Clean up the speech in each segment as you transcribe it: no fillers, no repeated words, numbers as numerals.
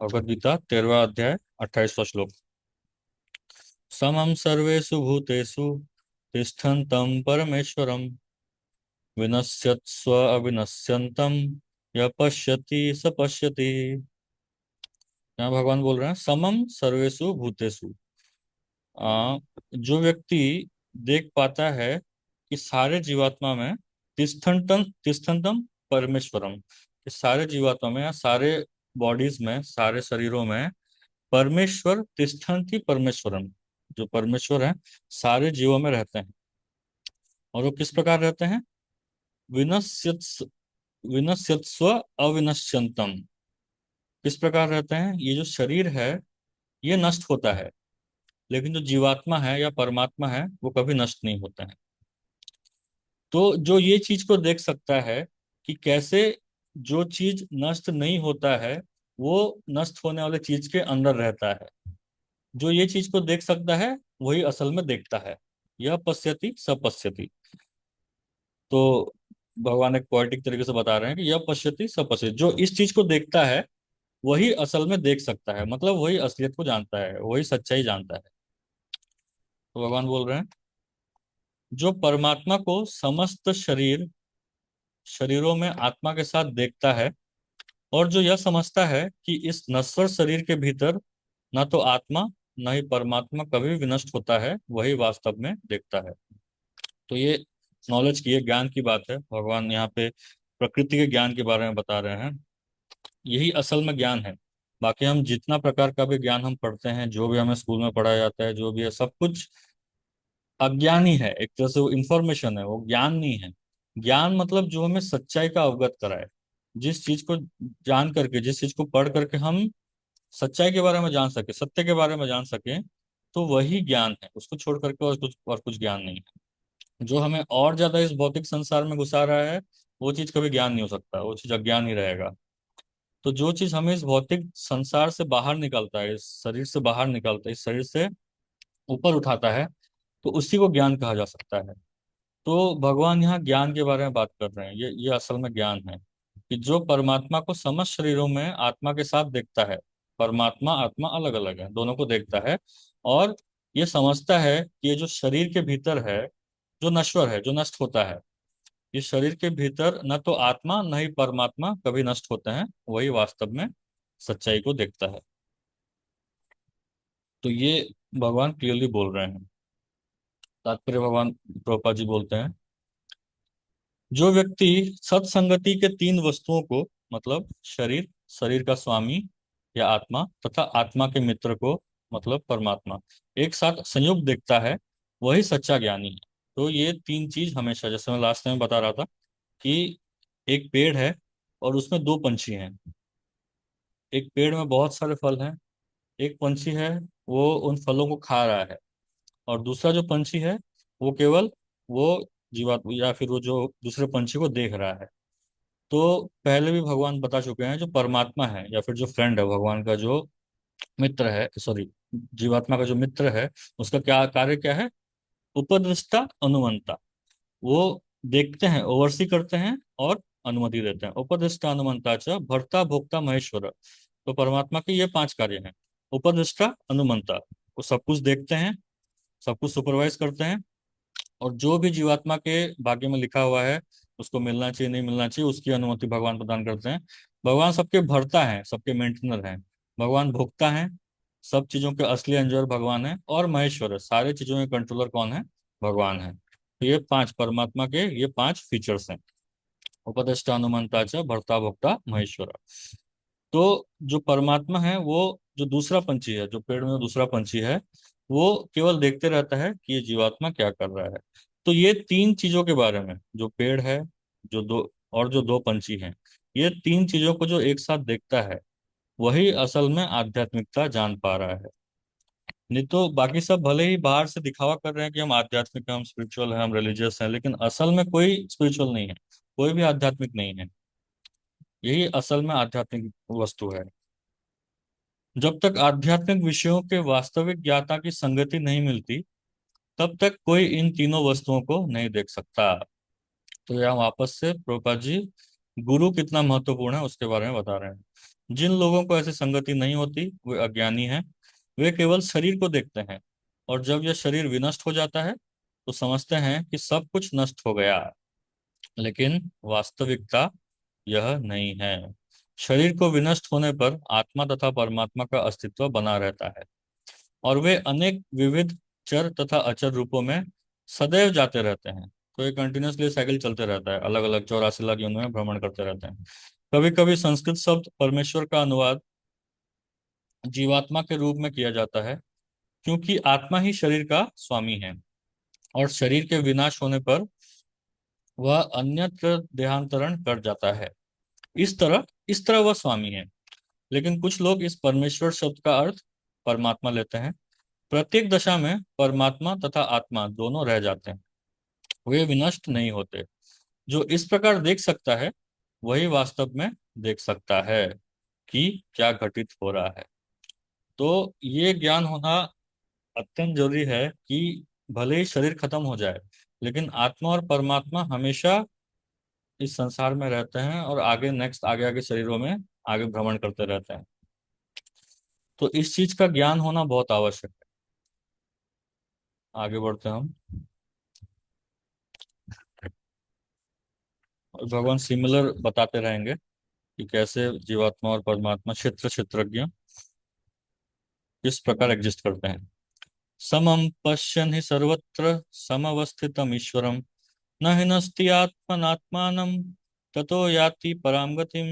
भगवद गीता 13वां अध्याय 28वां श्लोक। समम सर्वेषु भूतेषु तिष्ठन्तं परमेश्वरं विनश्यत्स्व अविनश्यन्तं यः पश्यति स पश्यति। यहाँ भगवान बोल रहे हैं समम सर्वेषु भूतेषु। जो व्यक्ति देख पाता है कि सारे जीवात्मा में तिष्ठन्तं तिष्ठन्तं परमेश्वरम, कि सारे जीवात्मा में या सारे बॉडीज में, सारे शरीरों में परमेश्वर तिष्ठन्ति परमेश्वरम, जो परमेश्वर है सारे जीवों में रहते हैं। और वो किस प्रकार रहते हैं? विनश्यत्स विनश्यत्स्व अविनश्यंतम। किस प्रकार रहते हैं? ये जो शरीर है ये नष्ट होता है, लेकिन जो जीवात्मा है या परमात्मा है वो कभी नष्ट नहीं होता है। तो जो ये चीज को देख सकता है कि कैसे जो चीज नष्ट नहीं होता है वो नष्ट होने वाले चीज के अंदर रहता है, जो ये चीज को देख सकता है वही असल में देखता है। यह पश्यति स पश्यति। तो भगवान एक पोएटिक तरीके से बता रहे हैं कि यह पश्यति स पश्यति, जो इस चीज को देखता है वही असल में देख सकता है, मतलब वही असलियत को जानता है, वही सच्चाई जानता है। तो भगवान बोल रहे हैं जो परमात्मा को समस्त शरीरों में आत्मा के साथ देखता है, और जो यह समझता है कि इस नश्वर शरीर के भीतर न तो आत्मा न ही परमात्मा कभी भी विनष्ट होता है, वही वास्तव में देखता है। तो ये नॉलेज की, ये ज्ञान की बात है। भगवान यहाँ पे प्रकृति के ज्ञान के बारे में बता रहे हैं। यही असल में ज्ञान है। बाकी हम जितना प्रकार का भी ज्ञान हम पढ़ते हैं, जो भी हमें स्कूल में पढ़ाया जाता है, जो भी है सब कुछ अज्ञान ही है। एक तरह से वो इंफॉर्मेशन है, वो ज्ञान नहीं है। ज्ञान मतलब जो हमें सच्चाई का अवगत कराए। जिस चीज को जान करके, जिस चीज को पढ़ करके हम सच्चाई के बारे में जान सके, सत्य के बारे में जान सके, तो वही ज्ञान है। उसको छोड़ करके और कुछ ज्ञान नहीं है। जो हमें और ज्यादा इस भौतिक संसार में घुसा रहा है वो चीज कभी ज्ञान नहीं हो सकता, वो चीज अज्ञान ही रहेगा। तो जो चीज हमें इस भौतिक संसार से बाहर निकालता है, इस शरीर से बाहर निकालता है, इस शरीर से ऊपर उठाता है, तो उसी को ज्ञान कहा जा सकता है। तो भगवान यहाँ ज्ञान के बारे में बात कर रहे हैं। ये असल में ज्ञान है कि जो परमात्मा को समस्त शरीरों में आत्मा के साथ देखता है। परमात्मा आत्मा अलग अलग है, दोनों को देखता है। और ये समझता है कि ये जो शरीर के भीतर है, जो नश्वर है, जो नष्ट होता है, इस शरीर के भीतर न तो आत्मा न ही परमात्मा कभी नष्ट होते हैं, वही वास्तव में सच्चाई को देखता है। तो ये भगवान क्लियरली बोल रहे हैं। तात्पर्य भगवान प्रभुपाद जी बोलते हैं जो व्यक्ति सत्संगति के तीन वस्तुओं को, मतलब शरीर, शरीर का स्वामी या आत्मा, तथा आत्मा के मित्र को मतलब परमात्मा, एक साथ संयुक्त देखता है, वही सच्चा ज्ञानी है। तो ये तीन चीज हमेशा, जैसे मैं लास्ट टाइम बता रहा था कि एक पेड़ है और उसमें दो पंछी हैं। एक पेड़ में बहुत सारे फल हैं, एक पंछी है वो उन फलों को खा रहा है, और दूसरा जो पंछी है वो केवल वो जीवात या फिर वो जो दूसरे पंछी को देख रहा है। तो पहले भी भगवान बता चुके हैं जो परमात्मा है या फिर जो फ्रेंड है भगवान का, जो मित्र है, सॉरी, जीवात्मा का जो मित्र है, उसका क्या कार्य क्या है? उपदृष्टा अनुमंता। वो देखते हैं, ओवरसी करते हैं और अनुमति देते हैं। उपदृष्टा अनुमंता च भर्ता भोक्ता महेश्वर। तो परमात्मा के ये पांच कार्य हैं। उपदृष्टा अनुमंता, वो सब कुछ देखते हैं, सब कुछ सुपरवाइज करते हैं, और जो भी जीवात्मा के भाग्य में लिखा हुआ है, उसको मिलना चाहिए नहीं मिलना चाहिए, उसकी अनुमति भगवान प्रदान करते हैं। भगवान सबके भरता है, सबके मेंटेनर हैं। भगवान भोगता है, सब चीजों के असली एंजॉयर भगवान है। और महेश्वर है, सारे चीजों के कंट्रोलर कौन है? भगवान है। तो ये पांच परमात्मा के ये पांच फीचर्स हैं। उपदेष्टा हनुमंता च भर्ता भोक्ता महेश्वर। तो जो परमात्मा है वो, जो दूसरा पंछी है, जो पेड़ में दूसरा पंछी है, वो केवल देखते रहता है कि ये जीवात्मा क्या कर रहा है। तो ये तीन चीजों के बारे में, जो पेड़ है, जो दो, और जो दो पंछी हैं, ये तीन चीजों को जो एक साथ देखता है वही असल में आध्यात्मिकता जान पा रहा है। नहीं तो बाकी सब भले ही बाहर से दिखावा कर रहे हैं कि हम आध्यात्मिक हैं, हम स्पिरिचुअल हैं, हम रिलीजियस हैं, लेकिन असल में कोई स्पिरिचुअल नहीं है, कोई भी आध्यात्मिक नहीं है। यही असल में आध्यात्मिक वस्तु है। जब तक आध्यात्मिक विषयों के वास्तविक ज्ञाता की संगति नहीं मिलती, तब तक कोई इन तीनों वस्तुओं को नहीं देख सकता। तो यहाँ वापस से प्रभुपाद जी गुरु कितना महत्वपूर्ण है उसके बारे में बता रहे हैं। जिन लोगों को ऐसी संगति नहीं होती वे अज्ञानी हैं। वे केवल शरीर को देखते हैं, और जब यह शरीर विनष्ट हो जाता है तो समझते हैं कि सब कुछ नष्ट हो गया। लेकिन वास्तविकता यह नहीं है। शरीर को विनष्ट होने पर आत्मा तथा परमात्मा का अस्तित्व बना रहता है, और वे अनेक विविध चर तथा अचर रूपों में सदैव जाते रहते हैं। तो ये कंटिन्यूसली साइकिल चलते रहता है, अलग अलग 84 लाख योनियों में भ्रमण करते रहते हैं। कभी कभी संस्कृत शब्द परमेश्वर का अनुवाद जीवात्मा के रूप में किया जाता है, क्योंकि आत्मा ही शरीर का स्वामी है, और शरीर के विनाश होने पर वह अन्यत्र देहांतरण कर जाता है। इस तरह वह स्वामी है। लेकिन कुछ लोग इस परमेश्वर शब्द का अर्थ परमात्मा लेते हैं। प्रत्येक दशा में परमात्मा तथा आत्मा दोनों रह जाते हैं, वे विनष्ट नहीं होते। जो इस प्रकार देख सकता है वही वास्तव में देख सकता है कि क्या घटित हो रहा है। तो ये ज्ञान होना अत्यंत जरूरी है कि भले ही शरीर खत्म हो जाए, लेकिन आत्मा और परमात्मा हमेशा इस संसार में रहते हैं, और आगे नेक्स्ट आगे आगे शरीरों में आगे भ्रमण करते रहते हैं। तो इस चीज का ज्ञान होना बहुत आवश्यक है। आगे बढ़ते हैं हम। और भगवान सिमिलर बताते रहेंगे कि कैसे जीवात्मा और परमात्मा क्षेत्र क्षेत्रज्ञ किस प्रकार एग्जिस्ट करते हैं। समम पश्यन् हि सर्वत्र समवस्थितम ईश्वरम, न हिनस्ति आत्मनात्मानं ततो याति पराम गतिम।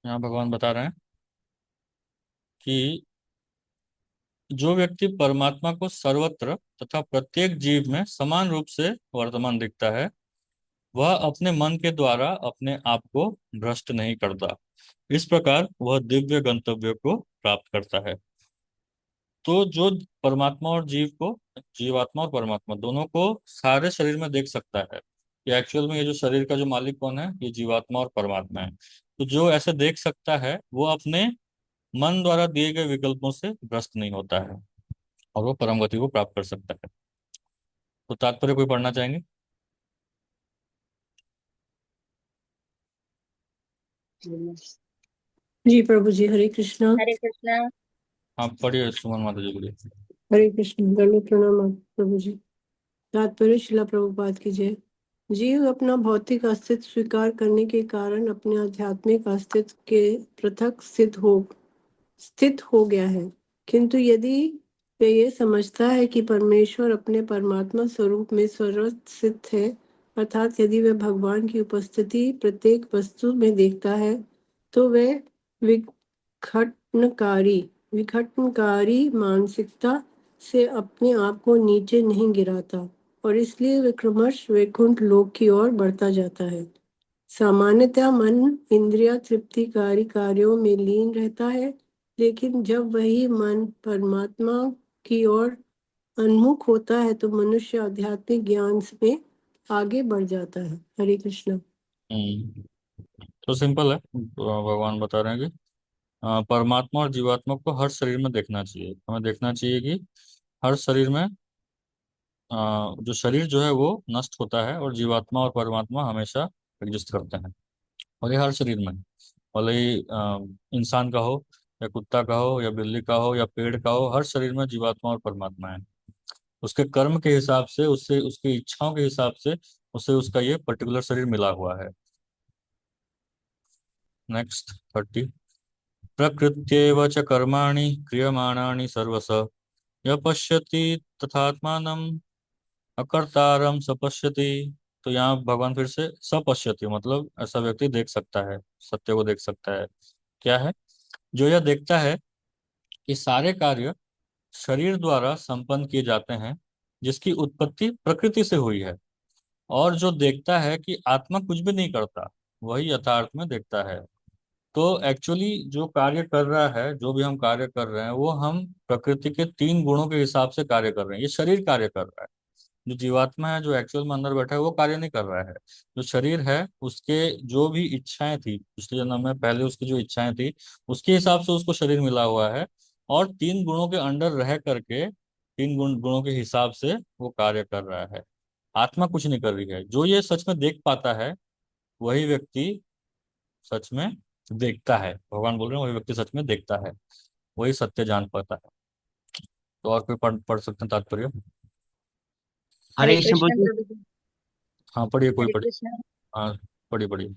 यहाँ भगवान बता रहे हैं कि जो व्यक्ति परमात्मा को सर्वत्र तथा प्रत्येक जीव में समान रूप से वर्तमान दिखता है, वह अपने मन के द्वारा अपने आप को भ्रष्ट नहीं करता। इस प्रकार वह दिव्य गंतव्य को प्राप्त करता है। तो जो परमात्मा और जीव को, जीवात्मा और परमात्मा दोनों को सारे शरीर में देख सकता है, कि एक्चुअल में ये जो शरीर का जो मालिक कौन है, ये जीवात्मा और परमात्मा है। तो जो ऐसे देख सकता है वो अपने मन द्वारा दिए गए विकल्पों से भ्रष्ट नहीं होता है, और वो परम गति को प्राप्त कर सकता है। तो तात्पर्य कोई पढ़ना चाहेंगे? जी प्रभु जी, हरे कृष्णा। हरे कृष्णा। आप पढ़िए सुमन माता जी के लिए। हरे कृष्ण, दंडवत प्रणाम प्रभु जी। तात्पर्य शिला प्रभुपाद की जय। जीव अपना भौतिक अस्तित्व स्वीकार करने के कारण अपने आध्यात्मिक अस्तित्व के पृथक स्थित हो गया है। किंतु यदि वे ये समझता है कि परमेश्वर अपने परमात्मा स्वरूप में सर्वत्र स्थित है, अर्थात यदि वह भगवान की उपस्थिति प्रत्येक वस्तु में देखता है, तो वह विघटनकारी विघटनकारी मानसिकता से अपने आप को नीचे नहीं गिराता, और इसलिए वह क्रमश वैकुंठ लोक की ओर बढ़ता जाता है। सामान्यतः मन इंद्रिय तृप्तिकारी कार्यों में लीन रहता है, लेकिन जब वही मन परमात्मा की ओर उन्मुख होता है तो मनुष्य आध्यात्मिक ज्ञान में आगे बढ़ जाता है। हरे कृष्ण। हम्म। तो सिंपल है, भगवान बता रहे हैं कि परमात्मा और जीवात्मा को हर शरीर में देखना चाहिए। हमें देखना चाहिए कि हर शरीर में जो शरीर जो है वो नष्ट होता है, और जीवात्मा और परमात्मा हमेशा एग्जिस्ट करते हैं। और ये हर शरीर में, भले ही इंसान का हो, या कुत्ता का हो, या बिल्ली का हो, या पेड़ का हो, हर शरीर में जीवात्मा और परमात्मा है। उसके कर्म के हिसाब से, उससे उसकी इच्छाओं के हिसाब से उसे उसका ये पर्टिकुलर शरीर मिला हुआ है। नेक्स्ट 30। प्रकृत्येव च कर्माणि क्रियमाणानि सर्वश यः पश्यति तथात्मानम् अकर्तारं सपश्यति। तो यहाँ भगवान फिर से सपश्यति मतलब ऐसा व्यक्ति देख सकता है, सत्य को देख सकता है। क्या है? जो यह देखता है कि सारे कार्य शरीर द्वारा संपन्न किए जाते हैं, जिसकी उत्पत्ति प्रकृति से हुई है, और जो देखता है कि आत्मा कुछ भी नहीं करता, वही यथार्थ में देखता है। तो एक्चुअली जो कार्य कर रहा है, जो भी हम कार्य कर रहे हैं, वो हम प्रकृति के 3 गुणों के हिसाब से कार्य कर रहे हैं। ये शरीर कार्य कर रहा है। जो जीवात्मा है, जो एक्चुअल में अंदर बैठा है, वो कार्य नहीं कर रहा है। जो शरीर है, उसके जो भी इच्छाएं थी पिछले जन्म में, पहले उसकी जो इच्छाएं थी, उसके हिसाब से उसको शरीर मिला हुआ है, और 3 गुणों के अंडर रह करके 3 गुणों के हिसाब से वो कार्य कर रहा है। आत्मा कुछ नहीं कर रही है। जो ये सच में देख पाता है, वही व्यक्ति सच में देखता है, भगवान बोल रहे हैं वही व्यक्ति सच में देखता है, वही सत्य जान पाता है। तो और कोई पढ़ सकते हैं तात्पर्य? हरे हरे कृष्ण कृष्ण प्रभु जी। प्रभु जी। हाँ पढ़िए, कोई हरे पढ़िए। कृष्ण। हाँ पढ़िए पढ़िए।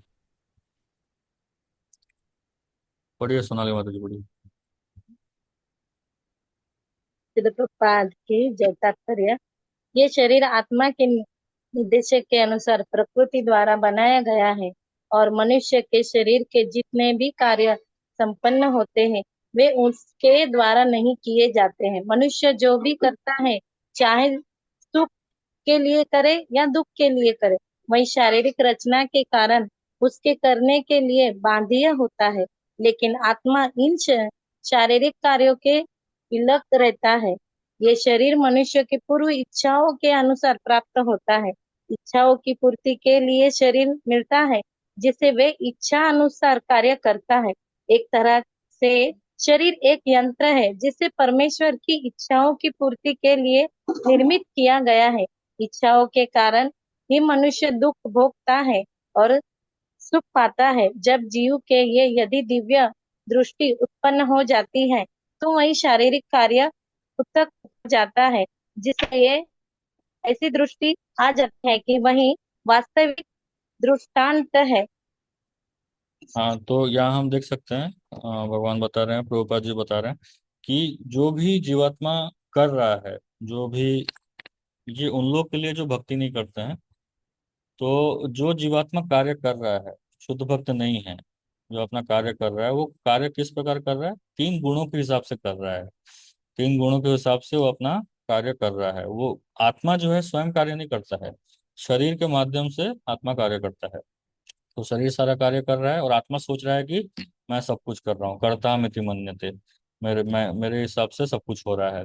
पढ़िए सोनाली माता जी पढ़िए। शिल प्रभुपाद की जय। तात्पर्य। ये शरीर आत्मा के निर्देशक के अनुसार प्रकृति द्वारा बनाया गया है और मनुष्य के शरीर के जितने भी कार्य संपन्न होते हैं वे उसके द्वारा नहीं किए जाते हैं। मनुष्य जो भी करता है, चाहे सुख के लिए करे या दुख के लिए करे, वही शारीरिक रचना के कारण उसके करने के लिए बाध्य होता है। लेकिन आत्मा इन शारीरिक कार्यों के विलक रहता है। ये शरीर मनुष्य की पूर्व इच्छाओं के अनुसार प्राप्त होता है। इच्छाओं की पूर्ति के लिए शरीर मिलता है, जिसे वे इच्छा अनुसार कार्य करता है। एक तरह से शरीर एक यंत्र है जिसे परमेश्वर की इच्छाओं की पूर्ति के लिए निर्मित किया गया है। इच्छाओं के कारण ही मनुष्य दुख भोगता है और सुख पाता है। जब जीव के ये यदि दिव्य दृष्टि उत्पन्न हो जाती है तो वही शारीरिक कार्य उत्तक हो जाता है, जिससे ये ऐसी दृष्टि आ जाती है कि वही वास्तविक दृष्टांत है। हाँ तो यहाँ हम देख सकते हैं, भगवान बता रहे हैं, प्रभुपाद जी बता रहे हैं कि जो भी जीवात्मा कर रहा है, जो भी, ये उन लोग के लिए जो भक्ति नहीं करते हैं। तो जो जीवात्मा कार्य कर रहा है, शुद्ध भक्त नहीं है, जो अपना कार्य कर रहा है, वो कार्य किस प्रकार कर रहा है? तीन गुणों के हिसाब से कर रहा है। तीन गुणों के हिसाब से वो अपना कार्य कर रहा है। वो आत्मा जो है स्वयं कार्य नहीं करता है, शरीर के माध्यम से आत्मा कार्य करता है। तो शरीर सारा कार्य कर रहा है और आत्मा सोच रहा है कि मैं सब कुछ कर रहा हूँ, कर्ता मिति मन्यते, मेरे हिसाब से सब कुछ हो रहा है।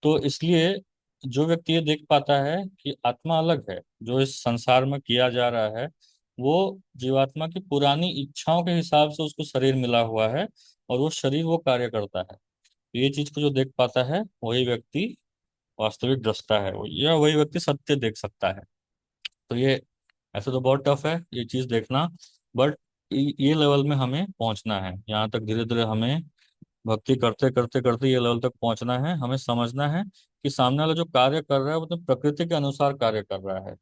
तो इसलिए जो व्यक्ति ये देख पाता है कि आत्मा अलग है, जो इस संसार में किया जा रहा है वो जीवात्मा की पुरानी इच्छाओं के हिसाब से उसको शरीर मिला हुआ है, और वो शरीर वो कार्य करता है। तो ये चीज को जो देख पाता है वही व्यक्ति वास्तविक दृष्टा है, या वही व्यक्ति सत्य देख सकता है। तो ये ऐसे तो बहुत टफ है ये चीज देखना, बट ये लेवल में हमें पहुंचना है। यहाँ तक धीरे धीरे हमें भक्ति करते करते करते ये लेवल तक पहुंचना है। हमें समझना है कि सामने वाला जो कार्य कर रहा है वो तो प्रकृति के अनुसार कार्य कर रहा है।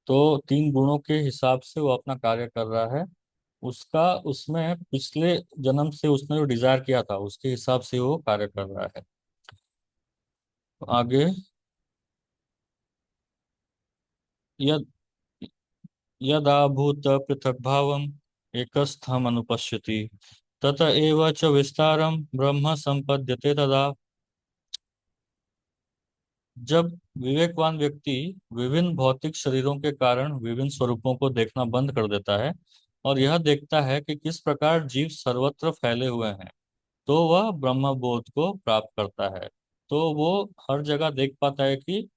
तो तीन गुणों के हिसाब से वो अपना कार्य कर रहा है। उसका उसमें पिछले जन्म से उसने जो डिजायर किया था उसके हिसाब से वो कार्य कर रहा है। तो आगे, यद यदा भूत पृथक भावम एकस्थम अनुपश्यति तत एव च विस्तारम ब्रह्म संपद्यते तदा। जब विवेकवान व्यक्ति विभिन्न भौतिक शरीरों के कारण विभिन्न स्वरूपों को देखना बंद कर देता है और यह देखता है कि किस प्रकार जीव सर्वत्र फैले हुए हैं, तो वह ब्रह्म बोध को प्राप्त करता है। तो वो हर जगह देख पाता है कि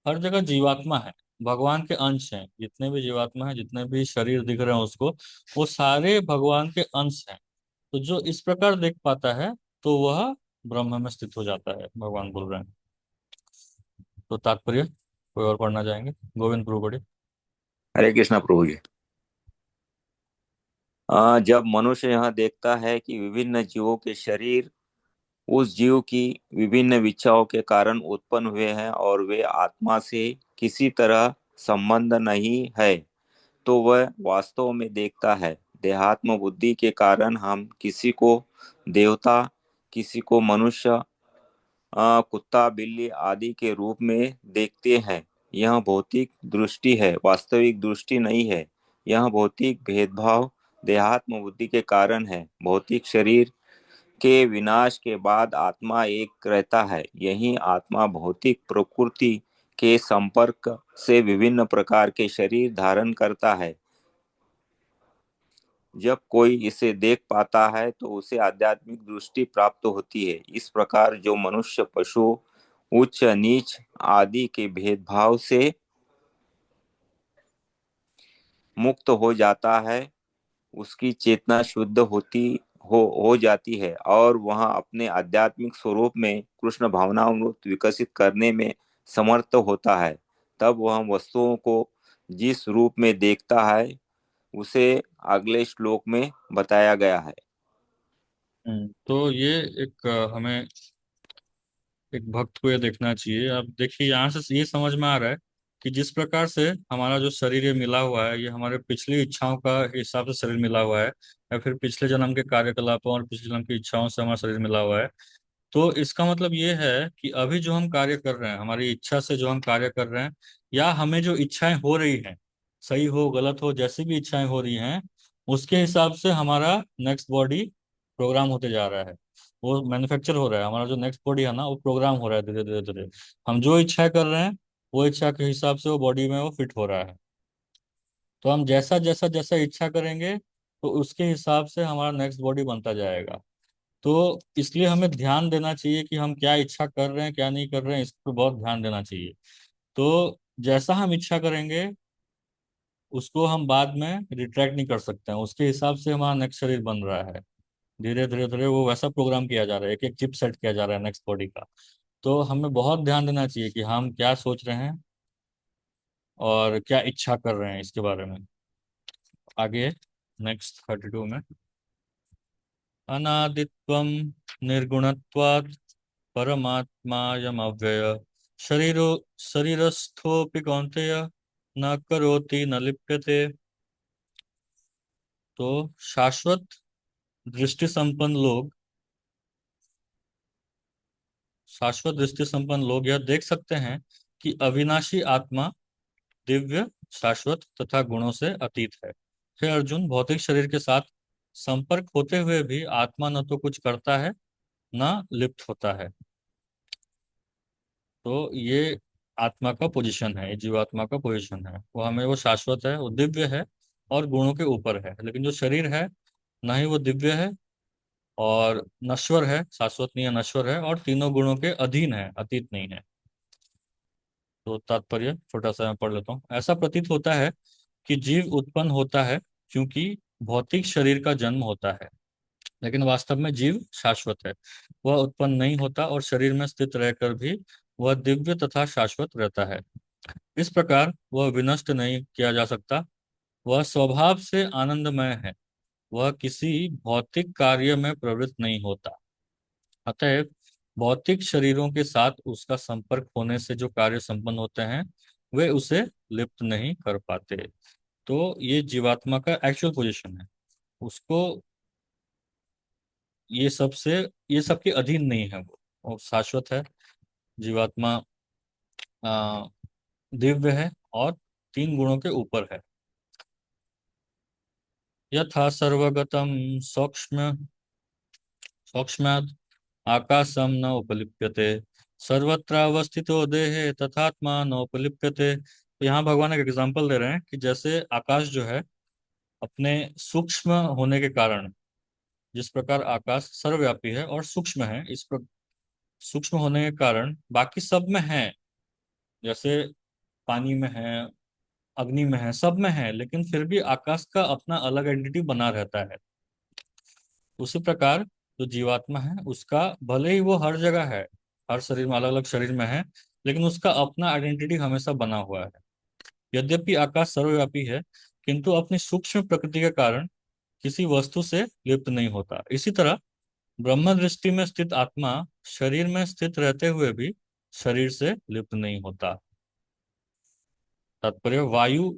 हर जगह जीवात्मा है, भगवान के अंश हैं। जितने भी जीवात्मा हैं, जितने भी शरीर दिख रहे हैं उसको, वो सारे भगवान के अंश हैं। तो जो इस प्रकार देख पाता है तो वह ब्रह्म में स्थित हो जाता है, भगवान बोल रहे हैं। तो तात्पर्य कोई और पढ़ना चाहेंगे? गोविंद प्रभु पढ़िए। हरे कृष्ण प्रभु जी। जब मनुष्य यह देखता है कि विभिन्न जीवों के शरीर उस जीव की विभिन्न इच्छाओं के कारण उत्पन्न हुए हैं और वे आत्मा से किसी तरह संबंध नहीं है, तो वह वास्तव में देखता है। देहात्म बुद्धि के कारण हम किसी को देवता, किसी को मनुष्य, कुत्ता बिल्ली आदि के रूप में देखते हैं। यह भौतिक दृष्टि है, वास्तविक दृष्टि नहीं है। यह भौतिक भेदभाव देहात्म बुद्धि के कारण है। भौतिक शरीर के विनाश के बाद आत्मा एक रहता है। यही आत्मा भौतिक प्रकृति के संपर्क से विभिन्न प्रकार के शरीर धारण करता है। जब कोई इसे देख पाता है तो उसे आध्यात्मिक दृष्टि प्राप्त होती है। इस प्रकार जो मनुष्य पशु उच्च नीच आदि के भेदभाव से मुक्त हो जाता है, उसकी चेतना शुद्ध हो जाती है और वह अपने आध्यात्मिक स्वरूप में कृष्ण भावनामृत विकसित करने में समर्थ होता है। तब वह वस्तुओं को जिस रूप में देखता है उसे अगले श्लोक में बताया गया है। तो ये एक हमें एक भक्त को ये देखना चाहिए। अब देखिए, यहाँ से ये समझ में आ रहा है कि जिस प्रकार से हमारा जो शरीर ये मिला हुआ है, ये हमारे पिछली इच्छाओं का हिसाब से शरीर मिला हुआ है, या फिर पिछले जन्म के कार्यकलापों और पिछले जन्म की इच्छाओं से हमारा शरीर मिला हुआ है। तो इसका मतलब ये है कि अभी जो हम कार्य कर रहे हैं, हमारी इच्छा से जो हम कार्य कर रहे हैं, या हमें जो इच्छाएं हो रही हैं, सही हो गलत हो, जैसी भी इच्छाएं हो रही हैं, उसके हिसाब से हमारा नेक्स्ट बॉडी प्रोग्राम होते जा रहा है। वो मैन्युफैक्चर हो रहा है, हमारा जो नेक्स्ट बॉडी है ना, वो प्रोग्राम हो रहा है धीरे धीरे धीरे। हम जो इच्छाएं कर रहे हैं, वो इच्छा के हिसाब से वो बॉडी में वो फिट हो रहा है। तो हम जैसा जैसा जैसा इच्छा करेंगे, तो उसके हिसाब से हमारा नेक्स्ट बॉडी बनता जाएगा। तो इसलिए हमें ध्यान देना चाहिए कि हम क्या इच्छा कर रहे हैं, क्या नहीं कर रहे हैं, इस पर बहुत ध्यान देना चाहिए। तो जैसा हम इच्छा करेंगे, उसको हम बाद में रिट्रैक्ट नहीं कर सकते हैं। उसके हिसाब से हमारा नेक्स्ट शरीर बन रहा है। धीरे धीरे धीरे वो वैसा प्रोग्राम किया जा रहा है, एक एक चिप सेट किया जा रहा है नेक्स्ट बॉडी का। तो हमें बहुत ध्यान देना चाहिए कि हम क्या सोच रहे हैं और क्या इच्छा कर रहे हैं इसके बारे में। आगे नेक्स्ट 32 में, अनादित्वम निर्गुणत्वात् परमात्मायमव्यय शरीरो शरीरस्थोऽपि कौन्तेय न करोति न लिप्यते। तो शाश्वत दृष्टि संपन्न लोग, शाश्वत दृष्टि संपन्न लोग यह देख सकते हैं कि अविनाशी आत्मा दिव्य, शाश्वत तथा गुणों से अतीत है। हे अर्जुन, भौतिक शरीर के साथ संपर्क होते हुए भी आत्मा न तो कुछ करता है, न लिप्त होता है। तो ये आत्मा का पोजीशन है, ये जीवात्मा का पोजीशन है। वो हमें, वो शाश्वत है, वो दिव्य है और गुणों के ऊपर है। लेकिन जो शरीर है, ना ही वो दिव्य है और नश्वर है, शाश्वत नहीं है, नश्वर है, और तीनों गुणों के अधीन है, अतीत नहीं है। तो तात्पर्य छोटा सा मैं पढ़ लेता हूँ। ऐसा प्रतीत होता है कि जीव उत्पन्न होता है क्योंकि भौतिक शरीर का जन्म होता है, लेकिन वास्तव में जीव शाश्वत है। वह उत्पन्न नहीं होता और शरीर में स्थित रहकर भी वह दिव्य तथा शाश्वत रहता है। इस प्रकार वह विनष्ट नहीं किया जा सकता। वह स्वभाव से आनंदमय है। वह किसी भौतिक कार्य में प्रवृत्त नहीं होता। अतएव भौतिक शरीरों के साथ उसका संपर्क होने से जो कार्य संपन्न होते हैं, वे उसे लिप्त नहीं कर पाते। तो ये जीवात्मा का एक्चुअल पोजीशन है। उसको ये सबसे, ये सबके अधीन नहीं है। वो शाश्वत है। जीवात्मा आ, दिव्य है और तीन गुणों के ऊपर है। यथा सर्वगतम सूक्ष्म सूक्ष्माद् आकाशम न उपलिप्यते सर्वत्रावस्थितो देहे तथात्मा न उपलिप्यते। तो यहाँ भगवान एक एग्जांपल दे रहे हैं कि जैसे आकाश जो है, अपने सूक्ष्म होने के कारण, जिस प्रकार आकाश सर्वव्यापी है और सूक्ष्म है, इस पर सूक्ष्म होने के कारण बाकी सब में है। जैसे पानी में है, अग्नि में है, सब में है, लेकिन फिर भी आकाश का अपना अलग एंटिटी बना रहता है। उसी प्रकार जो जीवात्मा है, उसका भले ही वो हर जगह है, हर शरीर में, अलग अलग शरीर में है, लेकिन उसका अपना आइडेंटिटी हमेशा बना हुआ है। यद्यपि आकाश सर्वव्यापी है, किंतु अपनी सूक्ष्म प्रकृति के कारण किसी वस्तु से लिप्त नहीं होता। इसी तरह ब्रह्म दृष्टि में स्थित आत्मा शरीर में स्थित रहते हुए भी शरीर से लिप्त नहीं होता। तात्पर्य, वायु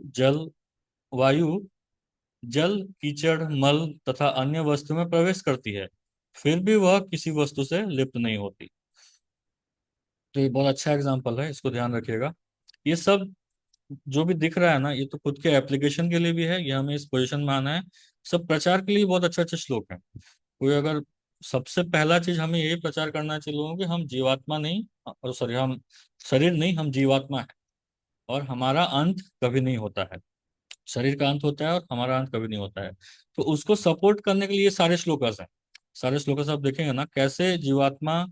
जल, कीचड़, मल तथा अन्य वस्तु में प्रवेश करती है, फिर भी वह किसी वस्तु से लिप्त नहीं होती। तो ये बहुत अच्छा एग्जाम्पल है, इसको ध्यान रखिएगा। ये सब जो भी दिख रहा है ना, ये तो खुद के एप्लीकेशन के लिए भी है, ये हमें इस पोजीशन में आना है। सब प्रचार के लिए बहुत अच्छे अच्छे श्लोक हैं। कोई अगर, सबसे पहला चीज हमें यही प्रचार करना चाहिए लोगों कि हम जीवात्मा नहीं, और सॉरी, हम शरीर नहीं, हम जीवात्मा है, और हमारा अंत कभी नहीं होता है। शरीर का अंत होता है और हमारा अंत कभी नहीं होता है। तो उसको सपोर्ट करने के लिए ये सारे श्लोकस हैं। सारे श्लोकस आप देखेंगे ना, कैसे जीवात्मा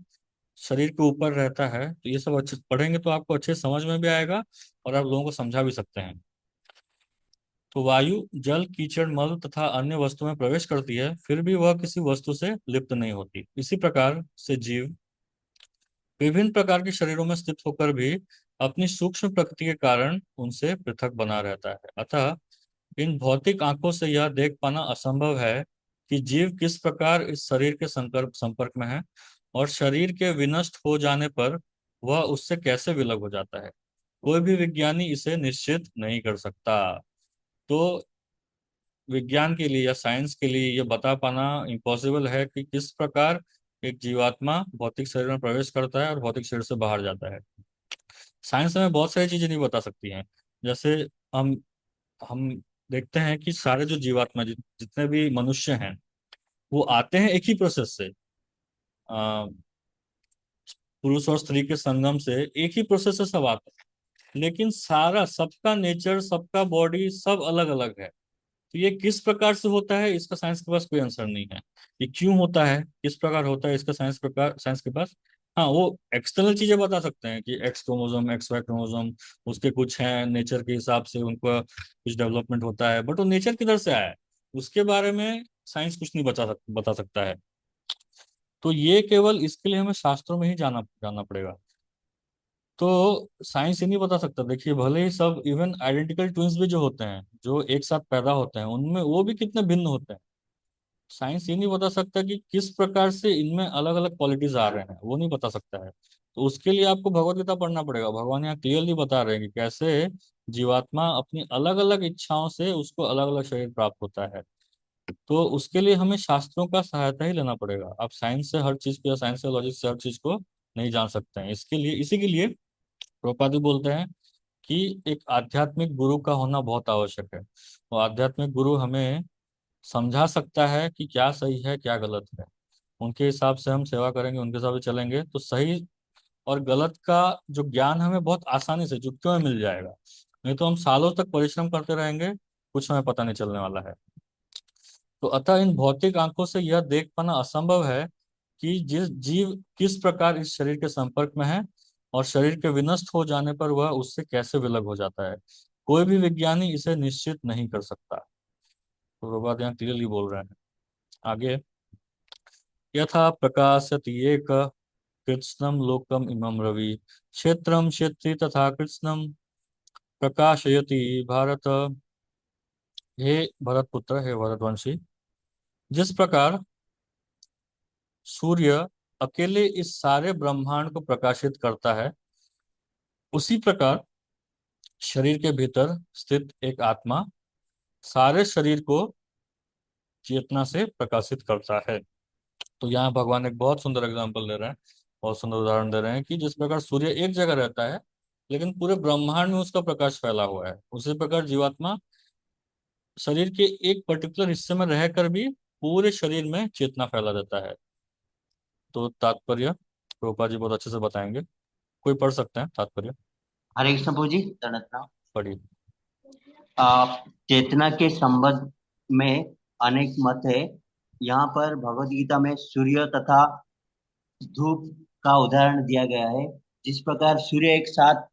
शरीर के ऊपर रहता है, तो ये सब अच्छे पढ़ेंगे तो आपको अच्छे समझ में भी आएगा और आप लोगों को समझा भी सकते हैं। तो वायु जल कीचड़ मल तथा अन्य वस्तु में प्रवेश करती है, फिर भी वह किसी वस्तु से लिप्त नहीं होती। इसी प्रकार से जीव विभिन्न प्रकार के शरीरों में स्थित होकर भी अपनी सूक्ष्म प्रकृति के कारण उनसे पृथक बना रहता है। अतः इन भौतिक आंखों से यह देख पाना असंभव है कि जीव किस प्रकार इस शरीर के संपर्क में है और शरीर के विनष्ट हो जाने पर वह उससे कैसे विलग हो जाता है। कोई भी विज्ञानी इसे निश्चित नहीं कर सकता। तो विज्ञान के लिए या साइंस के लिए यह बता पाना इम्पॉसिबल है कि किस प्रकार एक जीवात्मा भौतिक शरीर में प्रवेश करता है और भौतिक शरीर से बाहर जाता है। साइंस हमें बहुत सारी चीजें नहीं बता सकती हैं। जैसे हम हम देखते हैं कि सारे जो जीवात्मा जितने भी मनुष्य हैं वो आते हैं एक ही प्रोसेस से। अ, पुरुष और स्त्री के संगम से एक ही प्रोसेस से सब आते हैं, लेकिन सारा सबका नेचर सबका बॉडी सब अलग अलग है। तो ये किस प्रकार से होता है इसका साइंस के पास कोई आंसर नहीं है। ये क्यों होता है किस प्रकार होता है इसका साइंस के पास, हाँ वो एक्सटर्नल चीजें बता सकते हैं कि X chromosome X Y chromosome उसके कुछ हैं नेचर के हिसाब से उनका कुछ डेवलपमेंट होता है, बट वो नेचर किधर से आया है उसके बारे में साइंस कुछ नहीं बता सकता है। तो ये केवल इसके लिए हमें शास्त्रों में ही जाना जानना पड़ेगा। तो साइंस ये नहीं बता सकता। देखिए भले ही सब इवन आइडेंटिकल ट्विंस भी जो होते हैं जो एक साथ पैदा होते हैं उनमें वो भी कितने भिन्न होते हैं। साइंस ये नहीं बता सकता कि किस प्रकार से इनमें अलग अलग क्वालिटीज आ रहे हैं, वो नहीं बता सकता है। तो उसके लिए आपको भगवत गीता पढ़ना पड़ेगा। भगवान यहाँ क्लियरली बता रहे हैं कि कैसे जीवात्मा अपनी अलग अलग इच्छाओं से उसको अलग अलग शरीर प्राप्त होता है। तो उसके लिए हमें शास्त्रों का सहायता ही लेना पड़ेगा। आप साइंस से हर चीज को या साइंस या लॉजिक से हर चीज को नहीं जान सकते हैं। इसके लिए इसी के लिए प्रभुपाद जी बोलते हैं कि एक आध्यात्मिक गुरु का होना बहुत आवश्यक है। और आध्यात्मिक गुरु हमें समझा सकता है कि क्या सही है क्या गलत है। उनके हिसाब से हम सेवा करेंगे उनके हिसाब से चलेंगे तो सही और गलत का जो ज्ञान हमें बहुत आसानी से चुटकियों में मिल जाएगा। नहीं तो हम सालों तक परिश्रम करते रहेंगे कुछ हमें पता नहीं चलने वाला है। तो अतः इन भौतिक आंखों से यह देख पाना असंभव है कि जिस जीव किस प्रकार इस शरीर के संपर्क में है और शरीर के विनष्ट हो जाने पर वह उससे कैसे विलग हो जाता है। कोई भी विज्ञानी इसे निश्चित नहीं कर सकता। तो वो बात यहाँ क्लियरली बोल रहे हैं। आगे, यथा प्रकाशति एक कृत्स्नम लोकम इमं रवि क्षेत्रम क्षेत्री तथा कृत्स्नम प्रकाशयति भारत। हे भरत पुत्र हे भरतवंशी, जिस प्रकार सूर्य अकेले इस सारे ब्रह्मांड को प्रकाशित करता है उसी प्रकार शरीर के भीतर स्थित एक आत्मा सारे शरीर को चेतना से प्रकाशित करता है। तो यहाँ भगवान एक बहुत सुंदर एग्जाम्पल दे रहे हैं, बहुत सुंदर उदाहरण दे रहे हैं कि जिस प्रकार सूर्य एक जगह रहता है लेकिन पूरे ब्रह्मांड में उसका प्रकाश फैला हुआ है, उसी प्रकार जीवात्मा शरीर के एक पर्टिकुलर हिस्से में रहकर भी पूरे शरीर में चेतना फैला देता है। तो तात्पर्य रूपा जी बहुत अच्छे से बताएंगे। कोई पढ़ सकते हैं तात्पर्य। हरे कृष्ण प्रभु जी, दंडवत प्रणाम। पढ़िए। चेतना के संबंध में अनेक मत है। यहाँ पर भगवत गीता में सूर्य तथा धूप का उदाहरण दिया गया है। जिस प्रकार सूर्य एक साथ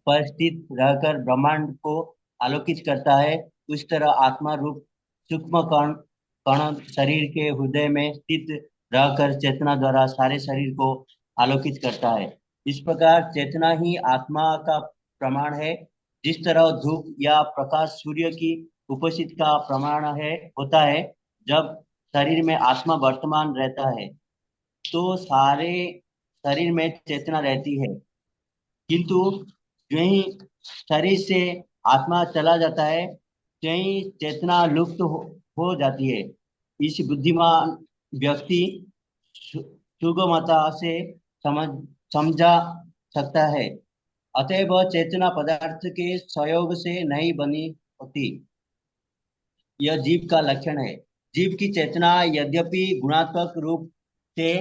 पर स्थित रहकर ब्रह्मांड को आलोकित करता है, उस तरह आत्मा रूप सूक्ष्म कण कण शरीर के हृदय में स्थित रहकर चेतना द्वारा सारे शरीर को आलोकित करता है। इस प्रकार चेतना ही आत्मा का प्रमाण है। जिस तरह धूप या प्रकाश सूर्य की उपस्थिति का प्रमाण है होता है, जब शरीर में आत्मा वर्तमान रहता है तो सारे शरीर में चेतना रहती है। किंतु जो ही शरीर से आत्मा चला जाता है तो ही चेतना लुप्त हो जाती है। इस बुद्धिमान व्यक्ति सुगमता से समझ समझा सकता है। अतएव चेतना पदार्थ के सहयोग से नहीं बनी होती। यह जीव का लक्षण है। जीव की चेतना यद्यपि गुणात्मक रूप से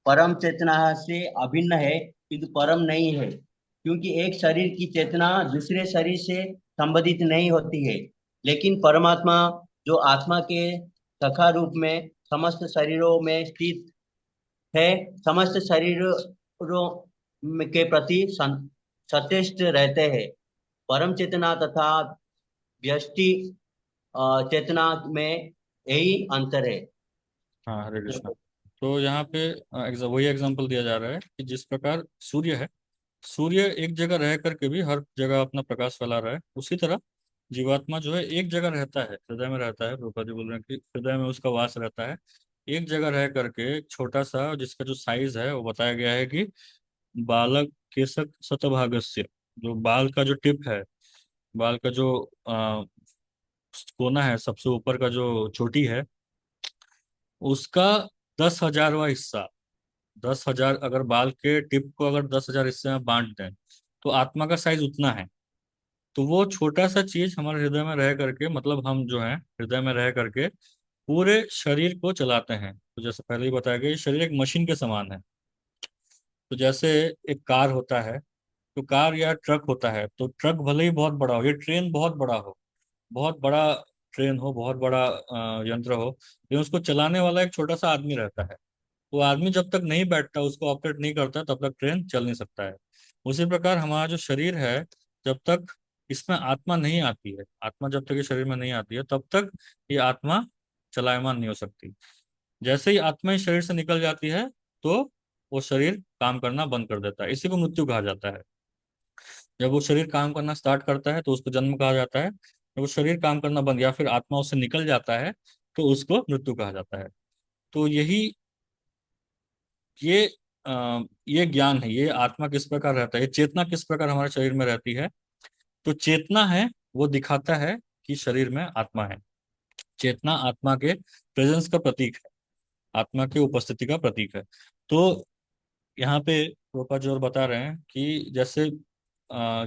परम चेतना से अभिन्न है, किंतु परम नहीं है, क्योंकि एक शरीर की चेतना दूसरे शरीर से संबंधित नहीं होती है। लेकिन परमात्मा जो आत्मा के सखा रूप में समस्त शरीरों में स्थित है, समस्त शरीरों के प्रति सचेष्ट रहते हैं। परम चेतना तथा व्यष्टि चेतना में यही अंतर है। हाँ हरे कृष्णा। तो यहाँ पे वही एग्जांपल दिया जा रहा है कि जिस प्रकार सूर्य है, सूर्य एक जगह रह करके भी हर जगह अपना प्रकाश फैला रहा है, उसी तरह जीवात्मा जो है एक जगह रहता है, हृदय में रहता है। प्रभुपाद जी बोल रहे हैं कि हृदय में उसका वास रहता है, एक जगह रह करके एक छोटा सा, जिसका जो साइज है वो बताया गया है कि बालक केसक शतभागस्य, जो बाल का जो टिप है, बाल का जो कोना है, सबसे ऊपर का जो चोटी है, उसका 10,000वां हिस्सा। 10,000, अगर बाल के टिप को अगर 10,000 हिस्से में बांट दें तो आत्मा का साइज उतना है। तो वो छोटा सा चीज हमारे हृदय में रह करके, मतलब हम जो है हृदय में रह करके पूरे शरीर को चलाते हैं। तो जैसे पहले ही बताया गया, ये शरीर एक मशीन के समान है। तो जैसे एक कार होता है, तो कार या ट्रक होता है, तो ट्रक भले ही बहुत बड़ा हो, ये ट्रेन बहुत बड़ा हो, बहुत बड़ा ट्रेन हो, बहुत बड़ा यंत्र हो, लेकिन उसको चलाने वाला एक छोटा सा आदमी रहता है। वो आदमी जब तक नहीं बैठता, उसको ऑपरेट नहीं करता, तब तक ट्रेन चल नहीं सकता है। उसी प्रकार हमारा जो शरीर है, जब तक इसमें आत्मा नहीं आती है, आत्मा जब तक ये शरीर में नहीं आती है, तब तक ये आत्मा चलायमान नहीं हो सकती। जैसे ही आत्मा इस शरीर से निकल जाती है, तो वो शरीर काम करना बंद कर देता है। इसी को मृत्यु कहा जाता है। जब वो शरीर काम करना स्टार्ट करता है तो उसको जन्म कहा जाता है। जब वो शरीर काम करना बंद, या फिर आत्मा उससे निकल जाता है, तो उसको मृत्यु कहा जाता है। तो यही ये ये ज्ञान है, ये आत्मा किस प्रकार रहता है, ये चेतना किस प्रकार हमारे शरीर में रहती है। तो चेतना है, वो दिखाता है कि शरीर में आत्मा है। चेतना आत्मा के प्रेजेंस का प्रतीक है, आत्मा की उपस्थिति का प्रतीक है। तो यहाँ पे रूपा जी और बता रहे हैं कि जैसे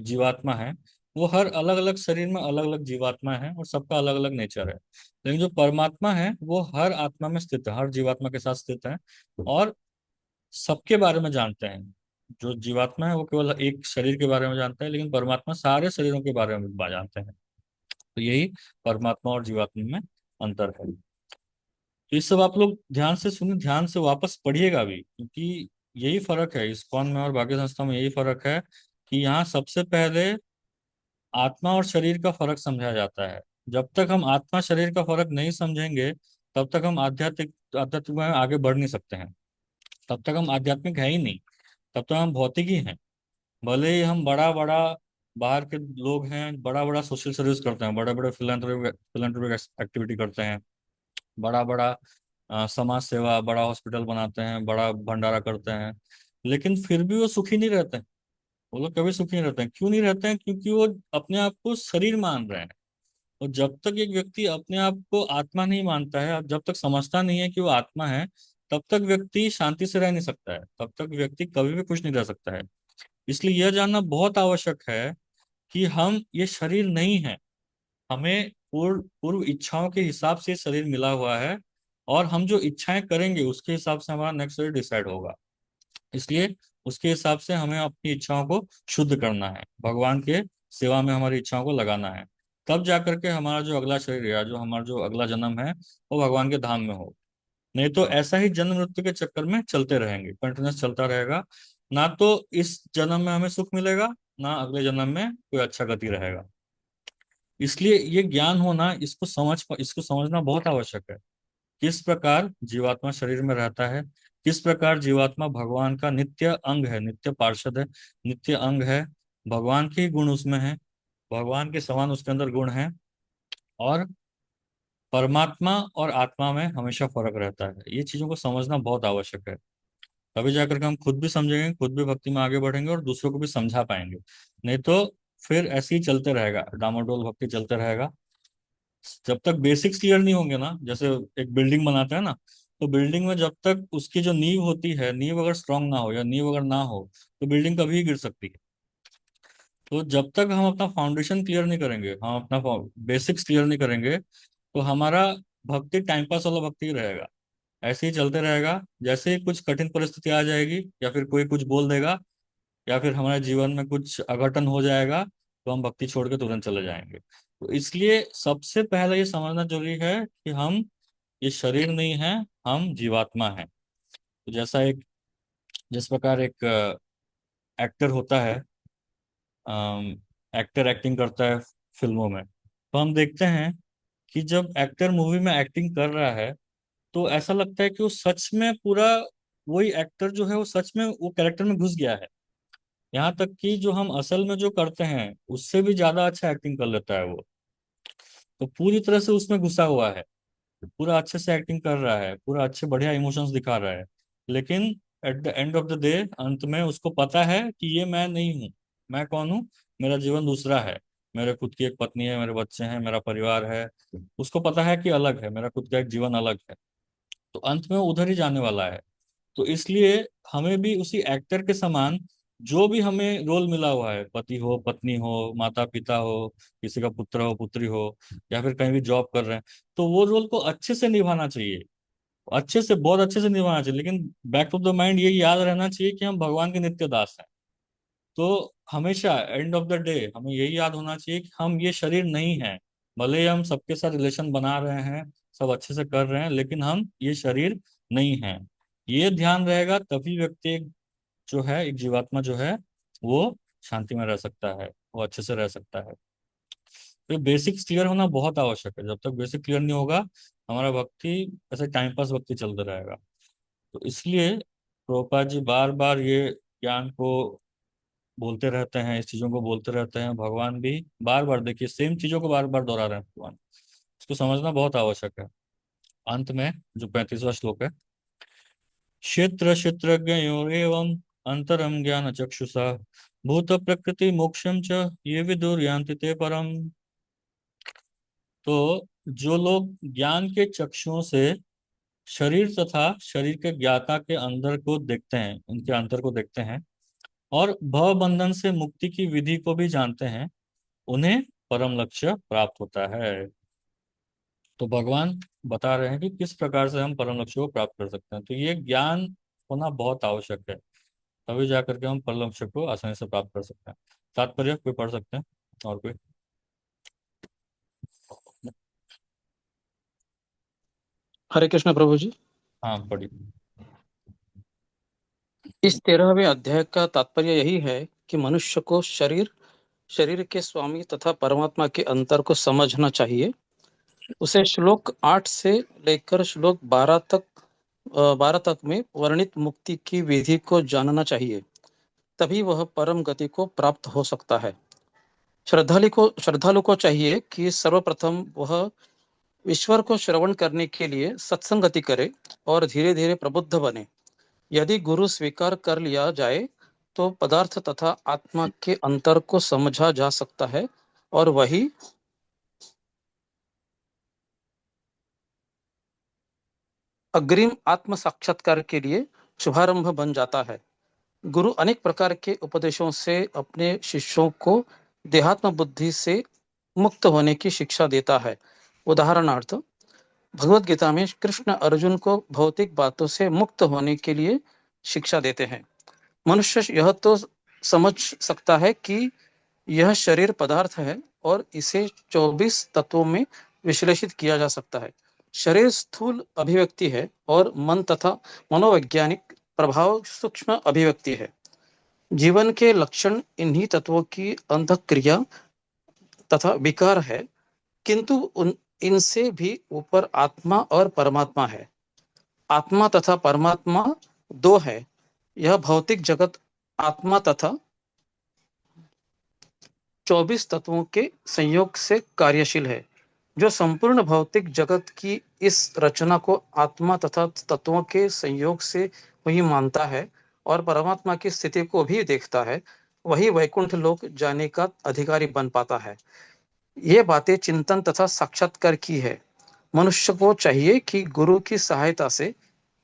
जीवात्मा है, वो हर अलग अलग शरीर में अलग अलग जीवात्मा है और सबका अलग अलग नेचर है। लेकिन जो परमात्मा है वो हर आत्मा में स्थित है, हर जीवात्मा के साथ स्थित है, और सबके बारे में जानते हैं। जो जीवात्मा है वो केवल एक शरीर के बारे में जानता है, लेकिन परमात्मा सारे शरीरों के बारे में जानते हैं। तो यही परमात्मा और जीवात्मा में अंतर है। तो ये सब आप लोग ध्यान से सुनिए, ध्यान से वापस पढ़िएगा भी, क्योंकि यही फर्क है इस्कॉन में और बाकी संस्थाओं में। यही फर्क है कि यहाँ सबसे पहले आत्मा और शरीर का फर्क समझा जाता है। जब तक हम आत्मा शरीर का फर्क नहीं समझेंगे, तब तक हम आध्यात्मिक आध्यात्मिक में आगे बढ़ नहीं सकते हैं। तब तक हम आध्यात्मिक है ही नहीं, तब तक हम भौतिक ही हैं। भले ही हम बड़ा बड़ा बाहर के लोग हैं, बड़ा बड़ा सोशल सर्विस करते हैं, बड़े बड़े फिलेंथ्रोपिक एक्टिविटी करते हैं, बड़ा बड़ा समाज सेवा, बड़ा हॉस्पिटल बनाते हैं, बड़ा भंडारा करते हैं, लेकिन फिर भी वो सुखी नहीं रहते हैं। वो लोग कभी सुखी नहीं रहते हैं। क्यों नहीं रहते हैं? क्योंकि वो अपने आप को शरीर मान रहे हैं। और जब तक एक व्यक्ति अपने आप को आत्मा नहीं मानता है, और जब तक समझता नहीं है कि वो आत्मा है, तब तक व्यक्ति शांति से रह नहीं सकता है, तब तक व्यक्ति कभी भी खुश नहीं रह सकता है। इसलिए यह जानना बहुत आवश्यक है कि हम ये शरीर नहीं है। हमें पूर्व पूर्व इच्छाओं के हिसाब से शरीर मिला हुआ है, और हम जो इच्छाएं करेंगे उसके हिसाब से हमारा नेक्स्ट शरीर डिसाइड होगा। इसलिए उसके हिसाब से हमें अपनी इच्छाओं को शुद्ध करना है, भगवान के सेवा में हमारी इच्छाओं को लगाना है। तब जाकर के हमारा जो अगला शरीर या जो हमारा जो अगला जन्म है, वो भगवान के धाम में हो। नहीं तो ऐसा ही जन्म मृत्यु के चक्कर में चलते रहेंगे, कंटिन्यूस चलता रहेगा। ना तो इस जन्म में हमें सुख मिलेगा, ना अगले जन्म में कोई अच्छा गति रहेगा। इसलिए ये ज्ञान होना, इसको समझना बहुत आवश्यक है। किस प्रकार जीवात्मा शरीर में रहता है, किस प्रकार जीवात्मा भगवान का नित्य अंग है, नित्य पार्षद है, नित्य अंग है। भगवान के ही गुण उसमें है, भगवान के समान उसके अंदर गुण है। और परमात्मा और आत्मा में हमेशा फर्क रहता है। ये चीजों को समझना बहुत आवश्यक है। तभी जाकर के हम खुद भी समझेंगे, खुद भी भक्ति में आगे बढ़ेंगे और दूसरों को भी समझा पाएंगे। नहीं तो फिर ऐसे ही चलते रहेगा, डामाडोल भक्ति चलते रहेगा। जब तक बेसिक्स क्लियर नहीं होंगे ना, जैसे एक बिल्डिंग बनाते हैं ना, तो बिल्डिंग में जब तक उसकी जो नींव होती है, नींव अगर स्ट्रांग ना हो या नींव अगर ना हो, तो बिल्डिंग कभी गिर सकती है। तो जब तक हम अपना फाउंडेशन क्लियर नहीं करेंगे, हम अपना बेसिक्स क्लियर नहीं करेंगे, तो हमारा भक्ति टाइम पास वाला भक्ति ही रहेगा। ऐसे ही चलते रहेगा। जैसे ही कुछ कठिन परिस्थिति आ जाएगी, या फिर कोई कुछ बोल देगा, या फिर हमारे जीवन में कुछ अघटन हो जाएगा, तो हम भक्ति छोड़ के तुरंत चले जाएंगे। तो इसलिए सबसे पहले ये समझना जरूरी है कि हम ये शरीर नहीं है, हम जीवात्मा हैं। तो जैसा एक जिस प्रकार एक एक्टर होता है, एक्टर एक्टिंग करता है फिल्मों में, तो हम देखते हैं कि जब एक्टर मूवी में एक्टिंग कर रहा है, तो ऐसा लगता है कि वो सच में पूरा वही एक्टर जो है वो सच में वो कैरेक्टर में घुस गया है। यहाँ तक कि जो हम असल में जो करते हैं उससे भी ज्यादा अच्छा एक्टिंग कर लेता है वो। तो पूरी तरह से उसमें घुसा हुआ है, पूरा अच्छे से एक्टिंग कर रहा है, पूरा अच्छे बढ़िया इमोशंस दिखा रहा है, लेकिन at the end of the day, अंत में उसको पता है कि ये मैं नहीं हूँ। मैं कौन हूँ? मेरा जीवन दूसरा है, मेरे खुद की एक पत्नी है, मेरे बच्चे हैं, मेरा परिवार है। उसको पता है कि अलग है, मेरा खुद का एक जीवन अलग है। तो अंत में वो उधर ही जाने वाला है। तो इसलिए हमें भी उसी एक्टर के समान, जो भी हमें रोल मिला हुआ है, पति हो, पत्नी हो, माता पिता हो, किसी का पुत्र हो, पुत्री हो, या फिर कहीं भी जॉब कर रहे हैं, तो वो रोल को अच्छे से निभाना चाहिए, अच्छे से, बहुत अच्छे से निभाना चाहिए। लेकिन बैक ऑफ द माइंड ये याद रहना चाहिए कि हम भगवान के नित्य दास हैं। तो हमेशा एंड ऑफ द डे हमें यही याद होना चाहिए कि हम ये शरीर नहीं है। भले ही हम सबके साथ रिलेशन बना रहे हैं, सब अच्छे से कर रहे हैं, लेकिन हम ये शरीर नहीं है। ये ध्यान रहेगा तभी व्यक्ति जो है, एक जीवात्मा जो है, वो शांति में रह सकता है, वो अच्छे से रह सकता है। तो बेसिक्स क्लियर होना बहुत आवश्यक है। जब तक बेसिक क्लियर नहीं होगा, हमारा भक्ति ऐसे टाइम पास भक्ति चलता रहेगा। तो इसलिए प्रभुपाद जी बार बार ये ज्ञान को बोलते रहते हैं, इस चीजों को बोलते रहते हैं। भगवान भी बार बार, देखिए, सेम चीजों को बार बार दोहरा रहे हैं भगवान। इसको समझना बहुत आवश्यक है। अंत में जो 35वां श्लोक है, क्षेत्र क्षेत्रज्ञयोरेवम् अंतरम ज्ञान चक्षुषा भूत प्रकृति मोक्षम च ये विदुर यान्ति ते परम। तो जो लोग ज्ञान के चक्षुओं से शरीर तथा शरीर के ज्ञाता के अंदर को देखते हैं, उनके अंतर को देखते हैं, और भव बंधन से मुक्ति की विधि को भी जानते हैं, उन्हें परम लक्ष्य प्राप्त होता है। तो भगवान बता रहे हैं कि किस प्रकार से हम परम लक्ष्य को प्राप्त कर सकते हैं। तो ये ज्ञान होना बहुत आवश्यक है, तभी जाकर के हम परम लक्ष्य को आसानी से प्राप्त कर सकते हैं। तात्पर्य कोई पढ़ सकते हैं? और कोई? हरे कृष्ण प्रभु जी। हाँ, पढ़िए। इस 13वें अध्याय का तात्पर्य यही है कि मनुष्य को शरीर, शरीर के स्वामी तथा परमात्मा के अंतर को समझना चाहिए। उसे श्लोक 8 से लेकर श्लोक 12 तक में वर्णित मुक्ति की विधि को जानना चाहिए, तभी वह परम गति को प्राप्त हो सकता है। श्रद्धालु को चाहिए कि सर्वप्रथम वह ईश्वर को श्रवण करने के लिए सत्संगति करे और धीरे धीरे प्रबुद्ध बने। यदि गुरु स्वीकार कर लिया जाए तो पदार्थ तथा आत्मा के अंतर को समझा जा सकता है, और वही अग्रिम आत्म साक्षात्कार के लिए शुभारंभ बन जाता है। गुरु अनेक प्रकार के उपदेशों से अपने शिष्यों को देहात्म बुद्धि से मुक्त होने की शिक्षा देता है। उदाहरणार्थ, भगवत गीता में कृष्ण अर्जुन को भौतिक बातों से मुक्त होने के लिए शिक्षा देते हैं। मनुष्य यह तो समझ सकता है कि यह शरीर पदार्थ है और इसे 24 तत्वों में विश्लेषित किया जा सकता है। शरीर स्थूल अभिव्यक्ति है और मन तथा मनोवैज्ञानिक प्रभाव सूक्ष्म अभिव्यक्ति है। जीवन के लक्षण इन्हीं तत्वों की अंतःक्रिया तथा विकार है, किंतु इनसे भी ऊपर आत्मा और परमात्मा है। आत्मा तथा परमात्मा दो है। यह भौतिक जगत आत्मा तथा 24 तत्वों के संयोग से कार्यशील है। जो संपूर्ण भौतिक जगत की इस रचना को आत्मा तथा तत्वों के संयोग से वही मानता है और परमात्मा की स्थिति को भी देखता है, वही वैकुंठ लोक जाने का अधिकारी बन पाता है। ये बातें चिंतन तथा साक्षात्कार की है। मनुष्य को चाहिए कि गुरु की सहायता से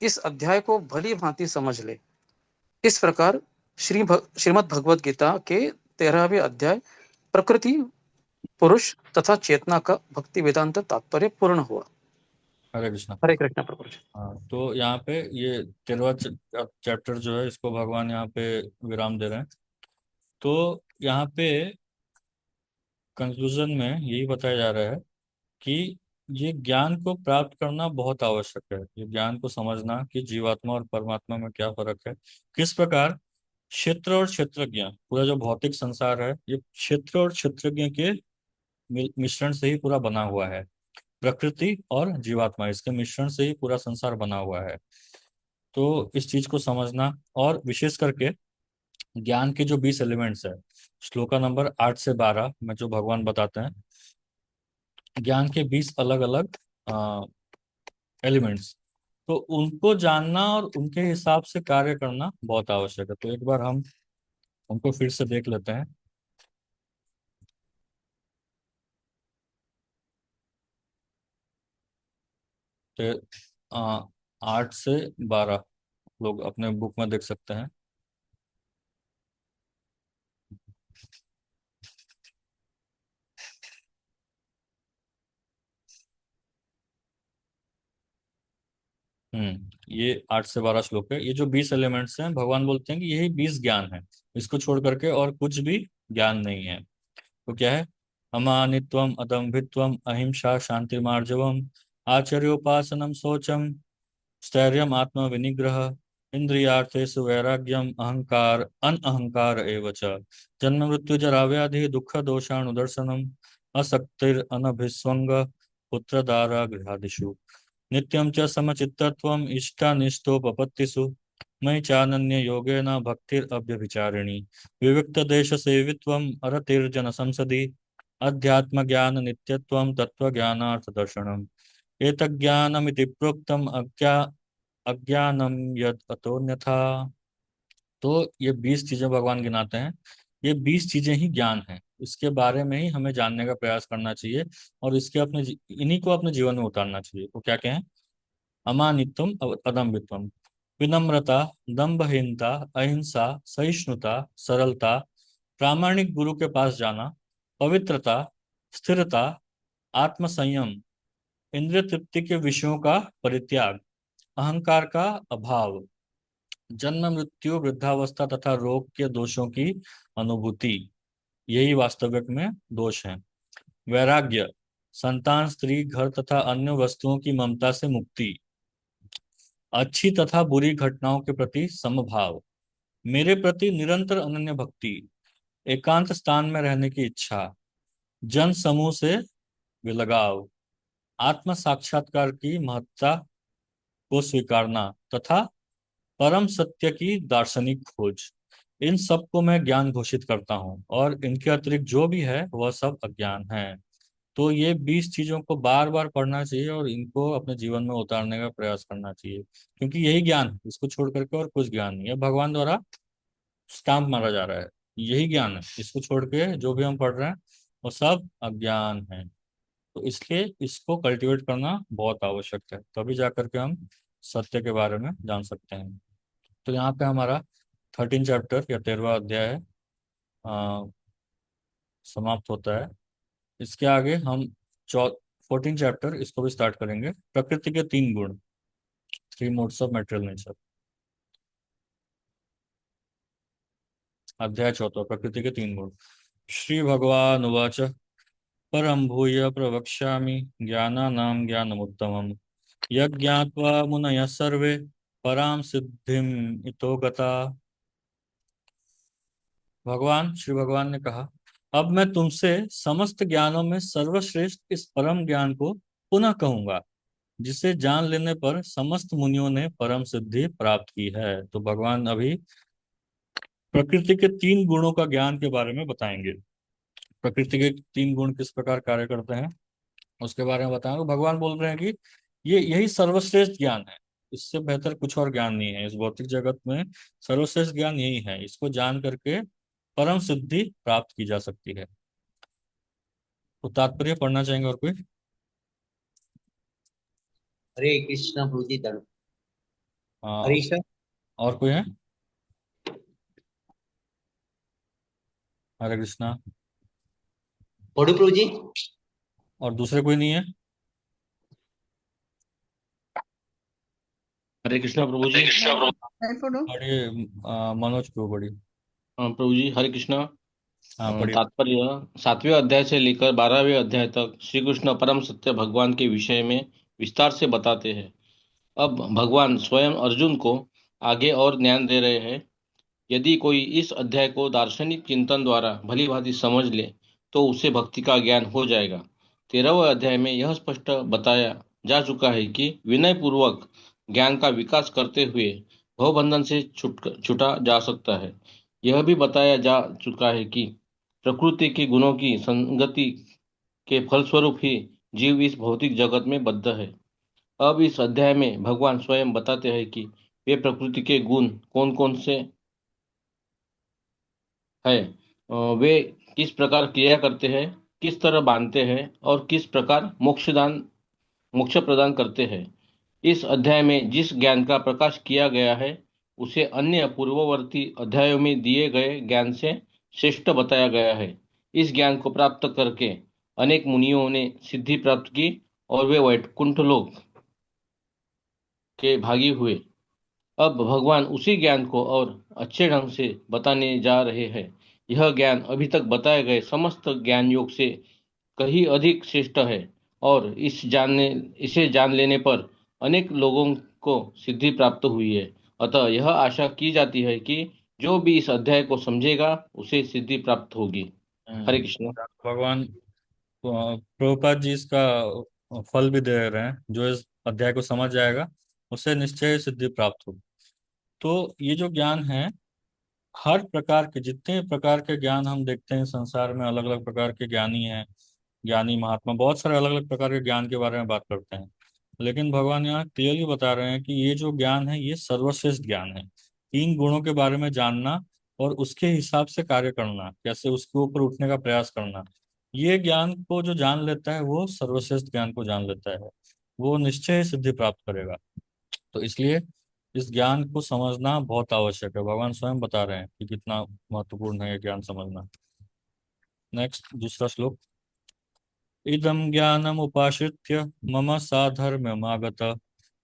इस अध्याय को भली भांति समझ ले। इस प्रकार श्रीमद् भगवद गीता के 13वें अध्याय प्रकृति, पुरुष तथा चेतना का भक्ति वेदांत तात्पर्य पूर्ण हुआ। हरे कृष्णा। हरे कृष्ण प्रभु जी। हाँ, तो यहाँ पे ये 13वां चैप्टर जो है, इसको भगवान यहाँ पे विराम दे रहे हैं। तो यहाँ पे कंक्लूजन में यही बताया जा रहा है कि ये ज्ञान को प्राप्त करना बहुत आवश्यक है। ये ज्ञान को समझना कि जीवात्मा और परमात्मा में क्या फर्क है, किस प्रकार क्षेत्र और क्षेत्रज्ञ, पूरा जो भौतिक संसार है, ये क्षेत्र और क्षेत्रज्ञ के मिश्रण से ही पूरा बना हुआ है। प्रकृति और जीवात्मा, इसके मिश्रण से ही पूरा संसार बना हुआ है। तो इस चीज को समझना, और विशेष करके ज्ञान के जो 20 एलिमेंट्स है, श्लोका नंबर 8 से 12 में जो भगवान बताते हैं, ज्ञान के 20 अलग अलग एलिमेंट्स, तो उनको जानना और उनके हिसाब से कार्य करना बहुत आवश्यक है। तो एक बार हम उनको फिर से देख लेते हैं। तो 8 से 12 लोग अपने बुक में देख सकते हैं। ये 8 से 12 श्लोक है। ये जो 20 एलिमेंट्स हैं, भगवान बोलते हैं कि यही 20 ज्ञान है, इसको छोड़ करके और कुछ भी ज्ञान नहीं है। तो क्या है? अमानित्वम, अदम्भित्वम, अहिंसा, शांति मार्जवम, आचर्योपासनम, शौचम, स्थैर्यम, आत्म विनिग्रह, इंद्रियार्थेषु वैराग्यम, अहंकार अनअहंकार एव च, जन्म मृत्यु जरा व्याधि दुख दोषाणुदर्शनम, असक्तिर अनभिस्वंग, पुत्रदारा गृहादिषु, नित्यं च समचित्तत्वम्, इष्टानिष्टोपपत्तिषु, मयि चानन्य योगेन भक्तिरव्यभिचारिणी, विविक्त देश सेवित्वम्, अरतिर्जन संसदि, अध्यात्म ज्ञान नित्यत्वं, तत्व ज्ञानार्थ दर्शनम्, एतज्ज्ञानमिति प्रोक्तम्, अज्ञानम यद अतोन्यथा। तो ये 20 चीजें भगवान गिनाते हैं, ये 20 चीजें ही ज्ञान है। इसके बारे में ही हमें जानने का प्रयास करना चाहिए और इसके इन्हीं को अपने जीवन में उतारना चाहिए। तो क्या क्या है? अमानित्वम, अदम्भित्वम, विनम्रता, दंभहीनता, अहिंसा, सहिष्णुता, सरलता, प्रामाणिक गुरु के पास जाना, पवित्रता, स्थिरता, आत्मसंयम, इंद्रिय तृप्ति के विषयों का परित्याग, अहंकार का अभाव, जन्म मृत्यु वृद्धावस्था तथा रोग के दोषों की अनुभूति, यही वास्तविक में दोष है। वैराग्य, संतान, स्त्री, घर तथा अन्य वस्तुओं की ममता से मुक्ति, अच्छी तथा बुरी घटनाओं के प्रति समभाव, मेरे प्रति निरंतर अनन्य भक्ति, एकांत स्थान में रहने की इच्छा, जन समूह से विलगाव, आत्म साक्षात्कार की महत्ता को स्वीकारना तथा परम सत्य की दार्शनिक खोज, इन सब को मैं ज्ञान घोषित करता हूँ और इनके अतिरिक्त जो भी है वह सब अज्ञान है। तो ये 20 चीजों को बार बार पढ़ना चाहिए और इनको अपने जीवन में उतारने का प्रयास करना चाहिए, क्योंकि यही ज्ञान है, इसको छोड़ करके और कुछ ज्ञान नहीं है। भगवान द्वारा स्टाम्प मारा जा रहा है, यही ज्ञान है, इसको छोड़ के जो भी हम पढ़ रहे हैं वो सब अज्ञान है। तो इसलिए इसको कल्टीवेट करना बहुत आवश्यक है, तभी जाकर के हम सत्य के बारे में जान सकते हैं। तो यहाँ पे हमारा 13 चैप्टर या 13वां अध्याय अ, समाप्त होता है। इसके आगे हम 14 चैप्टर इसको भी स्टार्ट करेंगे, प्रकृति के 3 गुण, 3 मोड्स ऑफ मेटेरियल नेचर। अध्याय 4, प्रकृति के 3 गुण। श्री भगवान उवाच, परम भूय प्रवक्ष्यामि ज्ञानानां ज्ञानमुत्तमम्, यज्ञात्वा मुनयः सर्वे पराम सिद्धिम इतो गता। श्री भगवान ने कहा, अब मैं तुमसे समस्त ज्ञानों में सर्वश्रेष्ठ इस परम ज्ञान को पुनः कहूंगा, जिसे जान लेने पर समस्त मुनियों ने परम सिद्धि प्राप्त की है। तो भगवान अभी प्रकृति के 3 गुणों का ज्ञान के बारे में बताएंगे। प्रकृति के 3 गुण किस प्रकार कार्य करते हैं उसके बारे में बताएंगे। भगवान बोल रहे हैं कि यही सर्वश्रेष्ठ ज्ञान है, इससे बेहतर कुछ और ज्ञान नहीं है इस भौतिक जगत में। सर्वश्रेष्ठ ज्ञान यही है, इसको जान करके परम सिद्धि प्राप्त की जा सकती है। तो तात्पर्य पढ़ना चाहेंगे और कोई? हरे कृष्ण प्रभु जी धर्म। हाँ, हरीश सर, और कोई है? हरे कृष्णा। पढ़ू प्रभु जी। और दूसरे कोई नहीं है? हरे कृष्णा प्रभु जी। बड़े मनोज को बड़ी। प्रभु जी हरे कृष्णा। हाँ, पढ़िए। तात्पर्य 7वें अध्याय से लेकर 12वें अध्याय तक श्री कृष्ण परम सत्य भगवान के विषय में विस्तार से बताते हैं। अब भगवान स्वयं अर्जुन को आगे और ज्ञान दे रहे हैं। यदि कोई इस अध्याय को दार्शनिक चिंतन द्वारा भली भांति समझ ले तो उसे भक्ति का ज्ञान हो जाएगा। 13वें अध्याय में यह स्पष्ट बताया जा चुका है कि विनय पूर्वक ज्ञान का विकास करते हुए भवबंधन से छूटा जा सकता है। यह भी बताया जा चुका है कि प्रकृति के गुणों की संगति के फलस्वरूप ही जीव इस भौतिक जगत में बद्ध है। अब इस अध्याय में भगवान स्वयं बताते हैं कि वे प्रकृति के गुण कौन कौन से है, वे किस प्रकार क्रिया करते हैं, किस तरह बांधते हैं और किस प्रकार मोक्ष प्रदान करते हैं। इस अध्याय में जिस ज्ञान का प्रकाश किया गया है उसे अन्य पूर्ववर्ती अध्यायों में दिए गए ज्ञान से श्रेष्ठ बताया गया है। इस ज्ञान को प्राप्त करके अनेक मुनियों ने सिद्धि प्राप्त की और वे वैकुंठ लोक के भागी हुए। अब भगवान उसी ज्ञान को और अच्छे ढंग से बताने जा रहे हैं। यह ज्ञान अभी तक बताए गए समस्त ज्ञान योग से कहीं अधिक श्रेष्ठ है और इसे जान लेने पर अनेक लोगों को सिद्धि प्राप्त हुई है। अतः यह आशा की जाती है कि जो भी इस अध्याय को समझेगा उसे सिद्धि प्राप्त होगी। हरे कृष्ण। भगवान प्रभुपाद जी इसका फल भी दे रहे हैं, जो इस अध्याय को समझ जाएगा उसे निश्चय सिद्धि प्राप्त होगी। तो ये जो ज्ञान है, हर प्रकार के जितने प्रकार के ज्ञान हम देखते हैं संसार में, अलग अलग प्रकार के ज्ञानी हैं, ज्ञानी महात्मा बहुत सारे अलग अलग प्रकार के ज्ञान के बारे में बात करते हैं। लेकिन भगवान यहाँ क्लियरली बता रहे हैं कि ये जो ज्ञान है ये सर्वश्रेष्ठ ज्ञान है। तीन गुणों के बारे में जानना और उसके हिसाब से कार्य करना, कैसे उसके ऊपर उठने का प्रयास करना, ये ज्ञान को जो जान लेता है वो सर्वश्रेष्ठ ज्ञान को जान लेता है, वो निश्चय सिद्धि प्राप्त करेगा। तो इसलिए इस ज्ञान को समझना बहुत आवश्यक है। भगवान स्वयं बता रहे हैं कि कितना महत्वपूर्ण है ये ज्ञान समझना। नेक्स्ट दूसरा श्लोक। इदं ज्ञानमुपाश्रित्य मम साधर्म्यमागत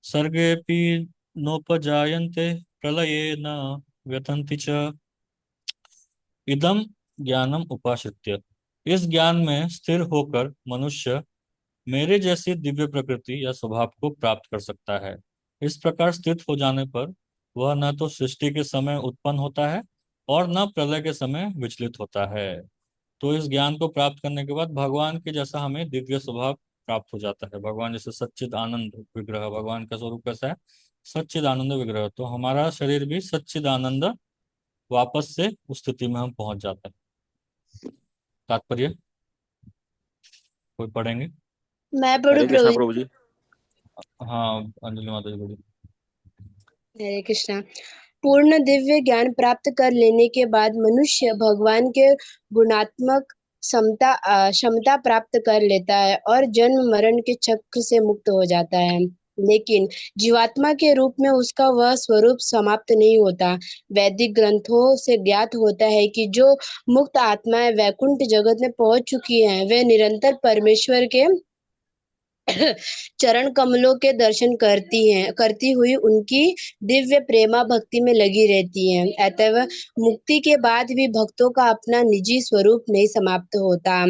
सर्गेऽपि नोपजायन्ते प्रलये न व्यथन्ति च। इदम ज्ञानम उपाश्रित्य, इस ज्ञान में स्थिर होकर मनुष्य मेरे जैसी दिव्य प्रकृति या स्वभाव को प्राप्त कर सकता है। इस प्रकार स्थित हो जाने पर वह न तो सृष्टि के समय उत्पन्न होता है और न प्रलय के समय विचलित होता है। तो इस ज्ञान को प्राप्त करने के बाद भगवान के जैसा हमें दिव्य स्वभाव प्राप्त हो जाता है। भगवान जैसे सच्चिद आनंद विग्रह, भगवान का स्वरूप कैसा है? सच्चिद आनंद विग्रह। तो हमारा शरीर भी सच्चिद आनंद, वापस से उस स्थिति में हम पहुंच जाते हैं। तात्पर्य कोई पढ़ेंगे? मैं पढ़ू हरे कृष्णा प्रभु। प्रभु जी। हाँ, अंजलि माता जी बोलिए। हरे कृष्णा। पूर्ण दिव्य ज्ञान प्राप्त कर लेने के बाद मनुष्य भगवान के गुणात्मक क्षमता प्राप्त कर लेता है और जन्म मरण के चक्र से मुक्त हो जाता है। लेकिन जीवात्मा के रूप में उसका वह स्वरूप समाप्त नहीं होता। वैदिक ग्रंथों से ज्ञात होता है कि जो मुक्त आत्माएं वैकुंठ जगत में पहुंच चुकी हैं, वे निरंतर परमेश्वर के चरण कमलों के दर्शन करती हुई उनकी दिव्य प्रेमा भक्ति में लगी रहती हैं। अतः मुक्ति के बाद भी भक्तों का अपना निजी स्वरूप नहीं समाप्त होता।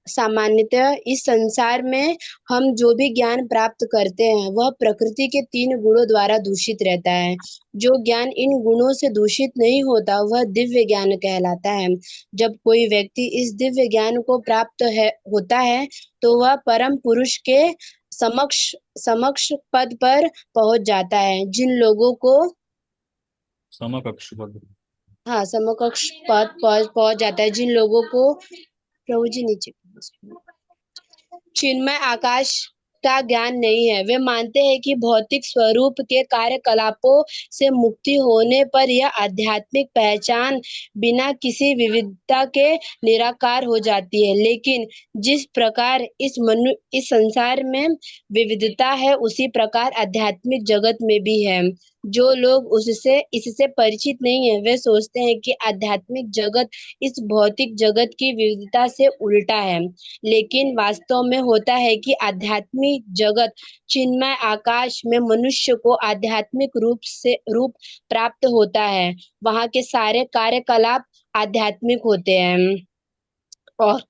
सामान्यतः इस संसार में हम जो भी ज्ञान प्राप्त करते हैं वह प्रकृति के 3 गुणों द्वारा दूषित रहता है। जो ज्ञान इन गुणों से दूषित नहीं होता वह दिव्य ज्ञान कहलाता है। जब कोई व्यक्ति इस दिव्य ज्ञान को प्राप्त होता है तो वह परम पुरुष के समक्ष पद पर पहुंच जाता है। जिन लोगों को समकक्ष पद। हाँ, समकक्ष पद पहुंच जाता है। जिन लोगों को प्रभु जी नीचे चिन्मय आकाश का ज्ञान नहीं है, वे मानते हैं कि भौतिक स्वरूप के कार्यकलापों से मुक्ति होने पर यह आध्यात्मिक पहचान बिना किसी विविधता के निराकार हो जाती है। लेकिन जिस प्रकार इस संसार में विविधता है उसी प्रकार आध्यात्मिक जगत में भी है। जो लोग इससे परिचित नहीं है वे सोचते हैं कि आध्यात्मिक जगत इस भौतिक जगत की विविधता से उल्टा है। लेकिन वास्तव में होता है कि आध्यात्मिक जगत चिन्मय आकाश में मनुष्य को आध्यात्मिक रूप प्राप्त होता है। वहाँ के सारे कार्यकलाप आध्यात्मिक होते हैं और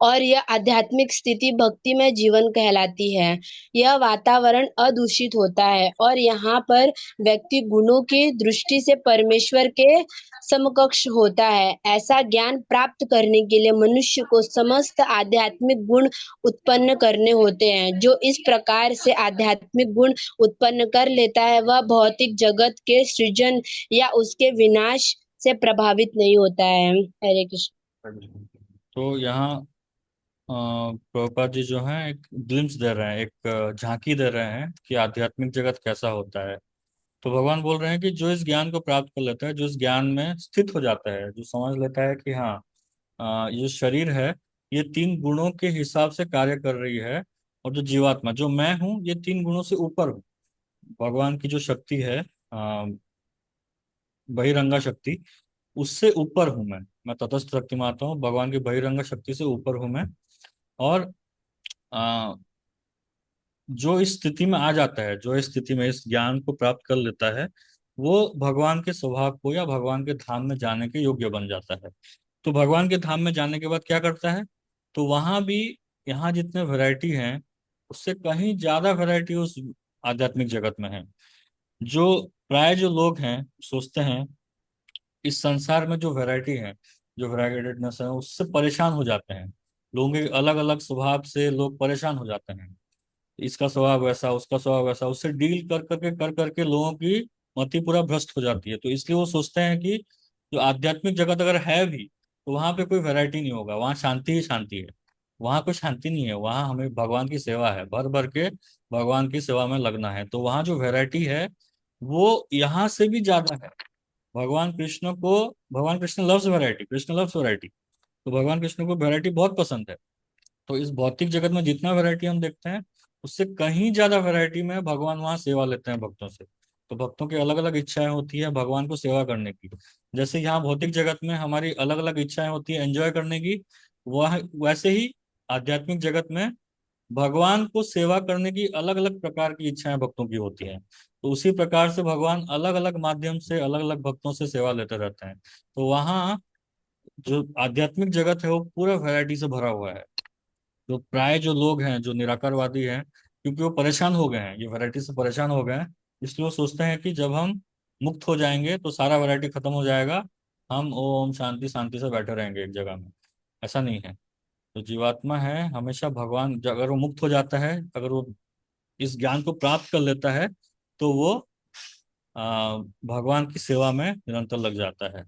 और यह आध्यात्मिक स्थिति भक्ति में जीवन कहलाती है। यह वातावरण अदूषित होता है और यहाँ पर व्यक्ति गुणों की दृष्टि से परमेश्वर के समकक्ष होता है। ऐसा ज्ञान प्राप्त करने के लिए मनुष्य को समस्त आध्यात्मिक गुण उत्पन्न करने होते हैं। जो इस प्रकार से आध्यात्मिक गुण उत्पन्न कर लेता है वह भौतिक जगत के सृजन या उसके विनाश से प्रभावित नहीं होता है। हरे कृष्ण। तो यहाँ प्रभुपाद जी जो हैं एक ग्लिम्स दे रहे हैं, एक झांकी दे रहे हैं कि आध्यात्मिक जगत कैसा होता है। तो भगवान बोल रहे हैं कि जो इस ज्ञान को प्राप्त कर लेता है, जो इस ज्ञान में स्थित हो जाता है, जो समझ लेता है कि हाँ, ये शरीर है, ये तीन गुणों के हिसाब से कार्य कर रही है, और जो जीवात्मा जो मैं हूँ ये तीन गुणों से ऊपर हूँ। भगवान की जो शक्ति है, बहिरंगा शक्ति, उससे ऊपर हूं मैं तटस्थ शक्ति मानता हूँ, भगवान की बहिरंगा शक्ति से ऊपर हूं मैं। और आ, जो इस स्थिति में आ जाता है, जो इस स्थिति में इस ज्ञान को प्राप्त कर लेता है, वो भगवान के स्वभाव को या भगवान के धाम में जाने के योग्य बन जाता है। तो भगवान के धाम में जाने के बाद क्या करता है, तो वहां भी यहाँ जितने वैरायटी हैं उससे कहीं ज्यादा वैरायटी उस आध्यात्मिक जगत में है। जो प्राय जो लोग हैं सोचते हैं इस संसार में जो वैरायटी है, जो वैराइटेडनेस है, उससे परेशान हो जाते हैं। लोगों के अलग अलग स्वभाव से लोग परेशान हो जाते हैं। इसका स्वभाव वैसा, उसका स्वभाव वैसा, उससे डील कर करके लोगों की मति पूरा भ्रष्ट हो जाती है। तो इसलिए वो सोचते हैं कि जो आध्यात्मिक जगत अगर है भी, तो वहां पे कोई वैरायटी नहीं होगा, वहां शांति ही शांति है। वहां कोई शांति नहीं है, वहां हमें भगवान की सेवा है, भर भर के भगवान की सेवा में लगना है। तो वहां जो वैरायटी है वो यहाँ से भी ज्यादा है। भगवान कृष्ण को, भगवान Krishna loves variety, Krishna loves variety. तो भगवान कृष्ण को वैरायटी बहुत पसंद है। तो इस भौतिक जगत में जितना वैरायटी हम देखते हैं, उससे कहीं ज्यादा वैरायटी में भगवान वहाँ सेवा लेते हैं भक्तों से। तो भक्तों की अलग अलग इच्छाएं होती है भगवान को सेवा करने की। जैसे यहाँ भौतिक जगत में हमारी अलग अलग इच्छाएं होती है एंजॉय करने की, वह वैसे ही आध्यात्मिक जगत में भगवान को सेवा करने की अलग अलग प्रकार की इच्छाएं भक्तों की होती हैं। तो उसी प्रकार से भगवान अलग अलग माध्यम से अलग अलग भक्तों से सेवा लेते रहते हैं। तो वहाँ जो आध्यात्मिक जगत है वो पूरा वैरायटी से भरा हुआ है। जो प्राय जो लोग हैं, जो निराकारवादी हैं, क्योंकि वो परेशान हो गए हैं, ये वैरायटी से परेशान हो गए हैं, इसलिए वो सोचते हैं कि जब हम मुक्त हो जाएंगे तो सारा वैरायटी खत्म हो जाएगा, हम ओम शांति शांति से बैठे रहेंगे एक जगह में। ऐसा नहीं है। तो जीवात्मा है हमेशा भगवान, अगर वो मुक्त हो जाता है, अगर वो इस ज्ञान को प्राप्त कर लेता है, तो वो भगवान की सेवा में निरंतर लग जाता है।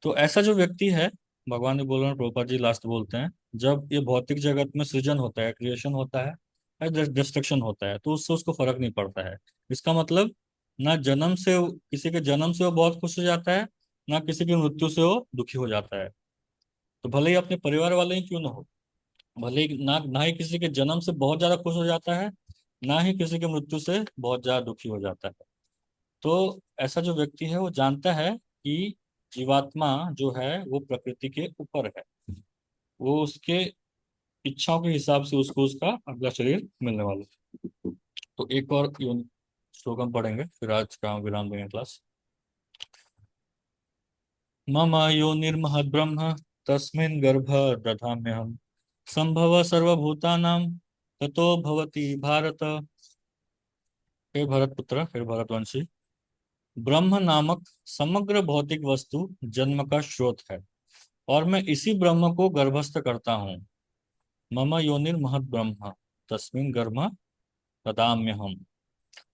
तो ऐसा जो व्यक्ति है, भगवान ने बोल रहे हैं, प्रभुपाद जी लास्ट बोलते हैं, जब ये भौतिक जगत में सृजन होता है, क्रिएशन होता है या डिस्ट्रक्शन होता है, तो उससे उसको फर्क नहीं पड़ता है। इसका मतलब ना जन्म से, किसी के जन्म से वो बहुत खुश हो जाता है, ना किसी की मृत्यु से वो दुखी हो जाता है। तो भले ही अपने परिवार वाले ही क्यों ना हो, भले ही ना ही किसी के जन्म से बहुत ज्यादा खुश हो जाता है, ना ही किसी की मृत्यु से बहुत ज्यादा दुखी हो जाता है। तो ऐसा जो व्यक्ति है वो जानता है कि जीवात्मा जो है वो प्रकृति के ऊपर है, वो उसके इच्छाओं के हिसाब से उसको उसका अगला शरीर मिलने वाला है। तो एक और श्लोक हम पढ़ेंगे, फिर आज का विराम देंगे क्लास। मम योनिर्महद् ब्रह्म तस्मिन् गर्भ दधाम्यहम् संभव सर्वभूतानां ततो भवति भारत। हे भरत पुत्र, हे भरतवंशी, ब्रह्म नामक समग्र भौतिक वस्तु जन्म का स्रोत है, और मैं इसी ब्रह्म को गर्भस्थ करता हूँ। मम योनिर्महद् ब्रह्म तस्मिन् गर्भ ददाम्यहम्,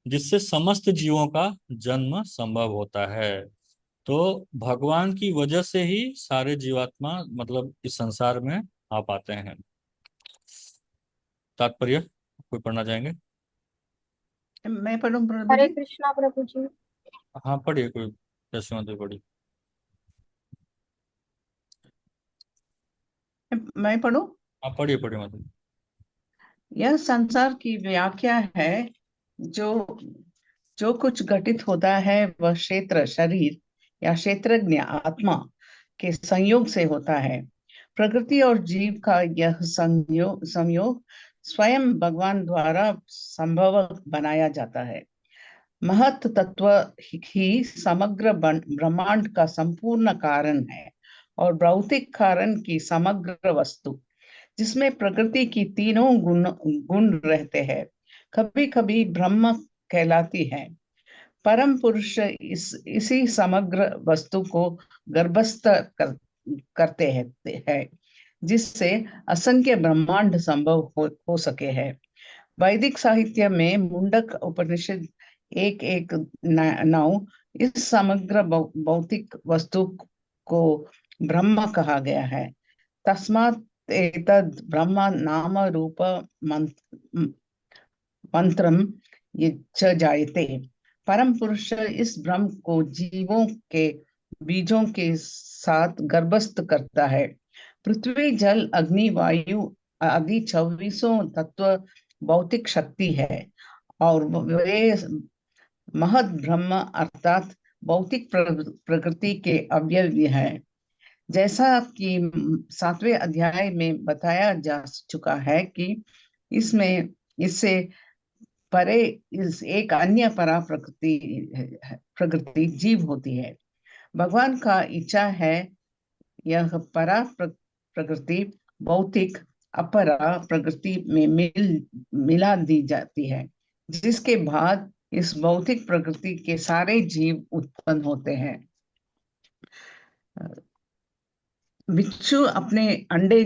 जिससे समस्त जीवों का जन्म संभव होता है। तो भगवान की वजह से ही सारे जीवात्मा मतलब इस संसार में आ पाते हैं। तात्पर्य कोई पढ़ना चाहेंगे? मैं पढ़ूं प्रभु हरे जी? कृष्णा प्रभु जी। हाँ पढ़िए, कोई यशवंत पढ़िए। मैं पढ़ूं? हाँ पढ़िए पढ़िए मतलब। यह संसार की व्याख्या है। जो जो कुछ घटित होता है वह क्षेत्र शरीर या क्षेत्रज्ञ आत्मा के संयोग से होता है। प्रकृति और जीव का यह संयोग स्वयं भगवान द्वारा संभव बनाया जाता है। महत तत्व ही समग्र ब्रह्मांड का संपूर्ण कारण है और भौतिक कारण की समग्र वस्तु, जिसमें प्रकृति की तीनों गुण रहते हैं, कभी कभी ब्रह्म कहलाती है। परम पुरुष इसी समग्र वस्तु को गर्भस्थ करते हैं, जिससे असंख्य ब्रह्मांड संभव हो सके है। वैदिक साहित्य में मुंडक उपनिषद 1:9 इस समग्र भौतिक वस्तु को ब्रह्म कहा गया है। तस्मात् एतद् ब्रह्म नाम रूप मंत्रम ये च जायते। परम पुरुष इस ब्रह्म को जीवों के बीजों के साथ गर्भस्थ करता है। पृथ्वी जल अग्नि वायु आदि 24 तत्व भौतिक शक्ति है और वे महद ब्रह्म अर्थात भौतिक प्रकृति के अवयव है। जैसा कि 7वें अध्याय में बताया जा चुका है कि इसमें इससे परे इस एक अन्य परा प्रकृति जीव होती है। भगवान का इच्छा है यह परा प्रकृति भौतिक अपरा प्रकृति में मिला दी जाती है, जिसके बाद इस भौतिक प्रकृति के सारे जीव उत्पन्न होते हैं। बिच्छू अपने अंडे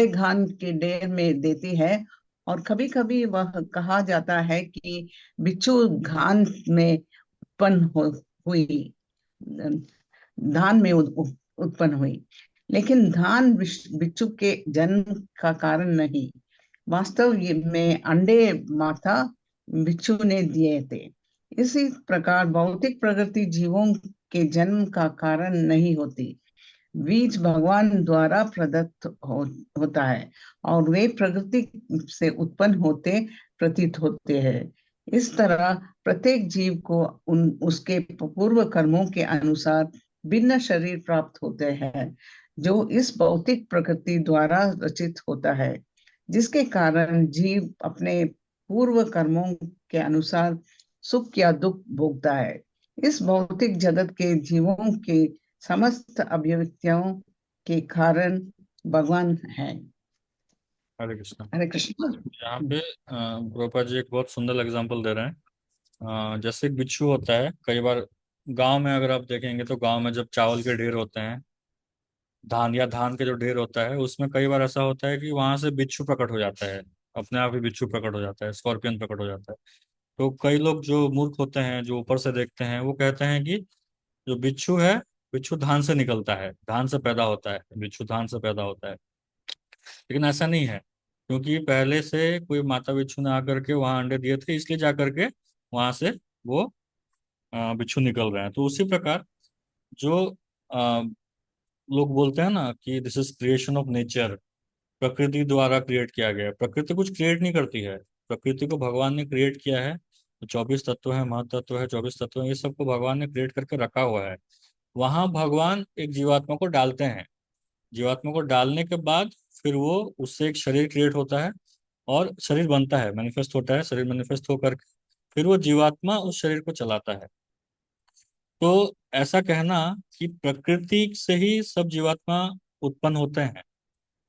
घान के ढेर में देती है और कभी कभी वह कहा जाता है कि बिच्छू घान में उत्पन्न हुई धान में उत्पन्न हुई, लेकिन धान बिच्छू के जन्म का कारण नहीं। वास्तव में अंडे माता बिच्छू ने दिए थे। इसी प्रकार भौतिक प्रकृति जीवों के जन्म का कारण नहीं होती। बीज भगवान द्वारा प्रदत्त होता है और वे प्रकृति से उत्पन्न होते प्रतीत होते हैं। इस तरह प्रत्येक जीव को उसके पूर्व कर्मों के अनुसार भिन्न शरीर प्राप्त होते हैं, जो इस भौतिक प्रकृति द्वारा रचित होता है, जिसके कारण जीव अपने पूर्व कर्मों के अनुसार सुख या दुख भोगता है। इस भौतिक जगत के जीवों के समस्त अभिव्यक्तियों के कारण भगवान है। हरे कृष्ण। हरे कृष्ण। यहाँ पे प्रभुपाद जी एक बहुत सुंदर एग्जांपल दे रहे हैं। जैसे एक बिच्छू होता है, कई बार गांव में अगर आप देखेंगे तो गांव में जब चावल के ढेर होते हैं, धान के जो ढेर होता है, उसमें कई बार ऐसा होता है कि वहां से बिच्छू प्रकट हो जाता है, अपने आप ही बिच्छू प्रकट हो जाता है, स्कॉर्पियन प्रकट हो जाता है। तो कई लोग जो मूर्ख होते हैं, जो ऊपर से देखते हैं, वो कहते हैं कि जो बिच्छू है, बिच्छू धान से निकलता है, धान से पैदा होता है, बिच्छू धान से पैदा होता है। लेकिन ऐसा नहीं है, क्योंकि पहले से कोई माता बिच्छू ने आकर के वहां अंडे दिए थे, इसलिए जा करके वहां से वो बिच्छू निकल रहे हैं। तो उसी प्रकार जो अ, लोग बोलते हैं ना कि this is creation of nature, प्रकृति द्वारा क्रिएट किया गया है। प्रकृति कुछ क्रिएट नहीं करती है, प्रकृति को भगवान ने क्रिएट किया है। तो 24 तत्व है, महतत्व है, 24 तत्व है, ये सबको भगवान ने क्रिएट करके रखा हुआ है। वहां भगवान एक जीवात्मा को डालते हैं, जीवात्मा को डालने के बाद फिर वो उससे एक शरीर क्रिएट होता है और शरीर बनता है, मैनिफेस्ट होता है। शरीर मैनिफेस्ट होकर फिर वो जीवात्मा उस शरीर को चलाता है। तो ऐसा कहना कि प्रकृति से ही सब जीवात्मा उत्पन्न होते हैं,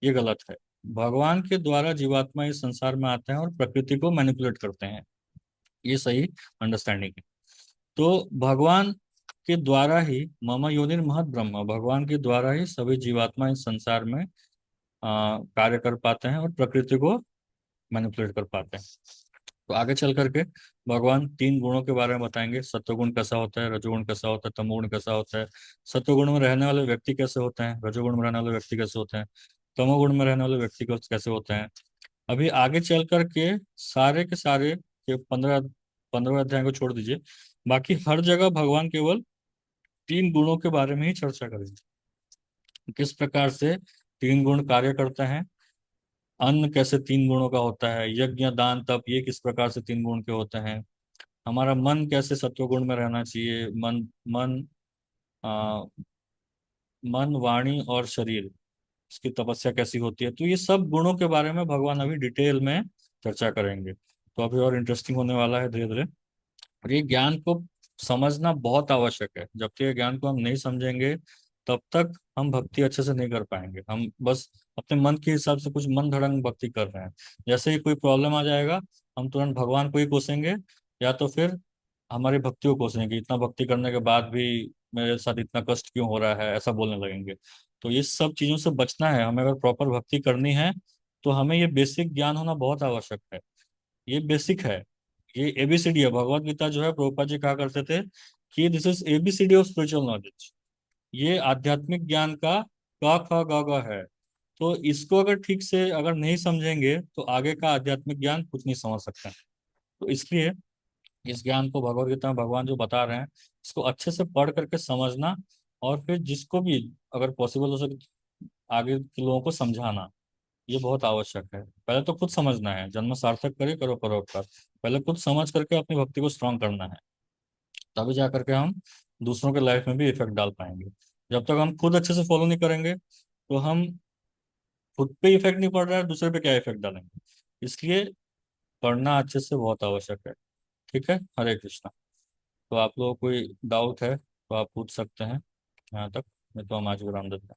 ये गलत है। भगवान के द्वारा जीवात्मा इस संसार में आते हैं और प्रकृति को मैनिपुलेट करते हैं, ये सही अंडरस्टैंडिंग है। तो भगवान के द्वारा ही मम योनिर महत ब्रह्म, भगवान के द्वारा ही सभी जीवात्मा इस संसार में कार्य कर पाते हैं और प्रकृति को मैनिपुलेट कर पाते हैं। तो आगे चल करके भगवान 3 गुणों के बारे में बताएंगे। सत्वगुण कैसा होता है, रजोगुण कैसा होता है, तमोगुण कैसा होता है, सत्वगुण में रहने वाले व्यक्ति कैसे होते हैं, रजोगुण में रहने वाले व्यक्ति कैसे होते हैं, तमोगुण में रहने वाले व्यक्ति कैसे होते हैं। अभी आगे चल करके सारे के सारे के 15 अध्याय को छोड़ दीजिए, बाकी हर जगह भगवान केवल 3 गुणों के बारे में ही चर्चा करेंगे। किस प्रकार से 3 गुण कार्य करते हैं, अन्न कैसे 3 गुणों का होता है, यज्ञ दान तप ये किस प्रकार से 3 गुण के होते हैं, हमारा मन कैसे सत्व गुण में रहना चाहिए, मन मन आ, मन वाणी और शरीर, इसकी तपस्या कैसी होती है। तो ये सब गुणों के बारे में भगवान अभी डिटेल में चर्चा करेंगे। तो अभी और इंटरेस्टिंग होने वाला है धीरे धीरे। और ये ज्ञान को समझना बहुत आवश्यक है। जब तक ये ज्ञान को हम नहीं समझेंगे तब तक हम भक्ति अच्छे से नहीं कर पाएंगे। हम बस अपने मन के हिसाब से कुछ मन धड़ंग भक्ति कर रहे हैं। जैसे ही कोई प्रॉब्लम आ जाएगा हम तुरंत भगवान को ही कोसेंगे, या तो फिर हमारी भक्ति को कोसेंगे, इतना भक्ति करने के बाद भी मेरे साथ इतना कष्ट क्यों हो रहा है, ऐसा बोलने लगेंगे। तो ये सब चीजों से बचना है हमें। अगर प्रॉपर भक्ति करनी है तो हमें ये बेसिक ज्ञान होना बहुत आवश्यक है। ये बेसिक है, ये एबीसीडी है। भगवत गीता जो है, प्रभुपाद जी कहा करते थे कि this is ABCD of spiritual knowledge. ये आध्यात्मिक ज्ञान का क ख ग घ है। तो इसको अगर ठीक से अगर नहीं समझेंगे तो आगे का आध्यात्मिक ज्ञान कुछ नहीं समझ सकते हैं। तो इसलिए इस ज्ञान को भगवत गीता में भगवान जो बता रहे हैं, इसको अच्छे से पढ़ करके समझना, और फिर जिसको भी अगर पॉसिबल हो सके आगे के लोगों को समझाना, ये बहुत आवश्यक है। पहले तो खुद समझना है, जन्म सार्थक करे करो परोपकार। पहले खुद समझ करके अपनी भक्ति को स्ट्रांग करना है, तभी जा करके हम दूसरों के लाइफ में भी इफेक्ट डाल पाएंगे। जब तक हम खुद अच्छे से फॉलो नहीं करेंगे तो हम खुद पे इफेक्ट नहीं पड़ रहा है, दूसरे पे क्या इफेक्ट डालेंगे। इसलिए पढ़ना अच्छे से बहुत आवश्यक है। ठीक है, हरे कृष्णा। तो आप लोगों को कोई डाउट है तो आप पूछ सकते हैं यहाँ तक, नहीं तो हम आज विराम देते हैं।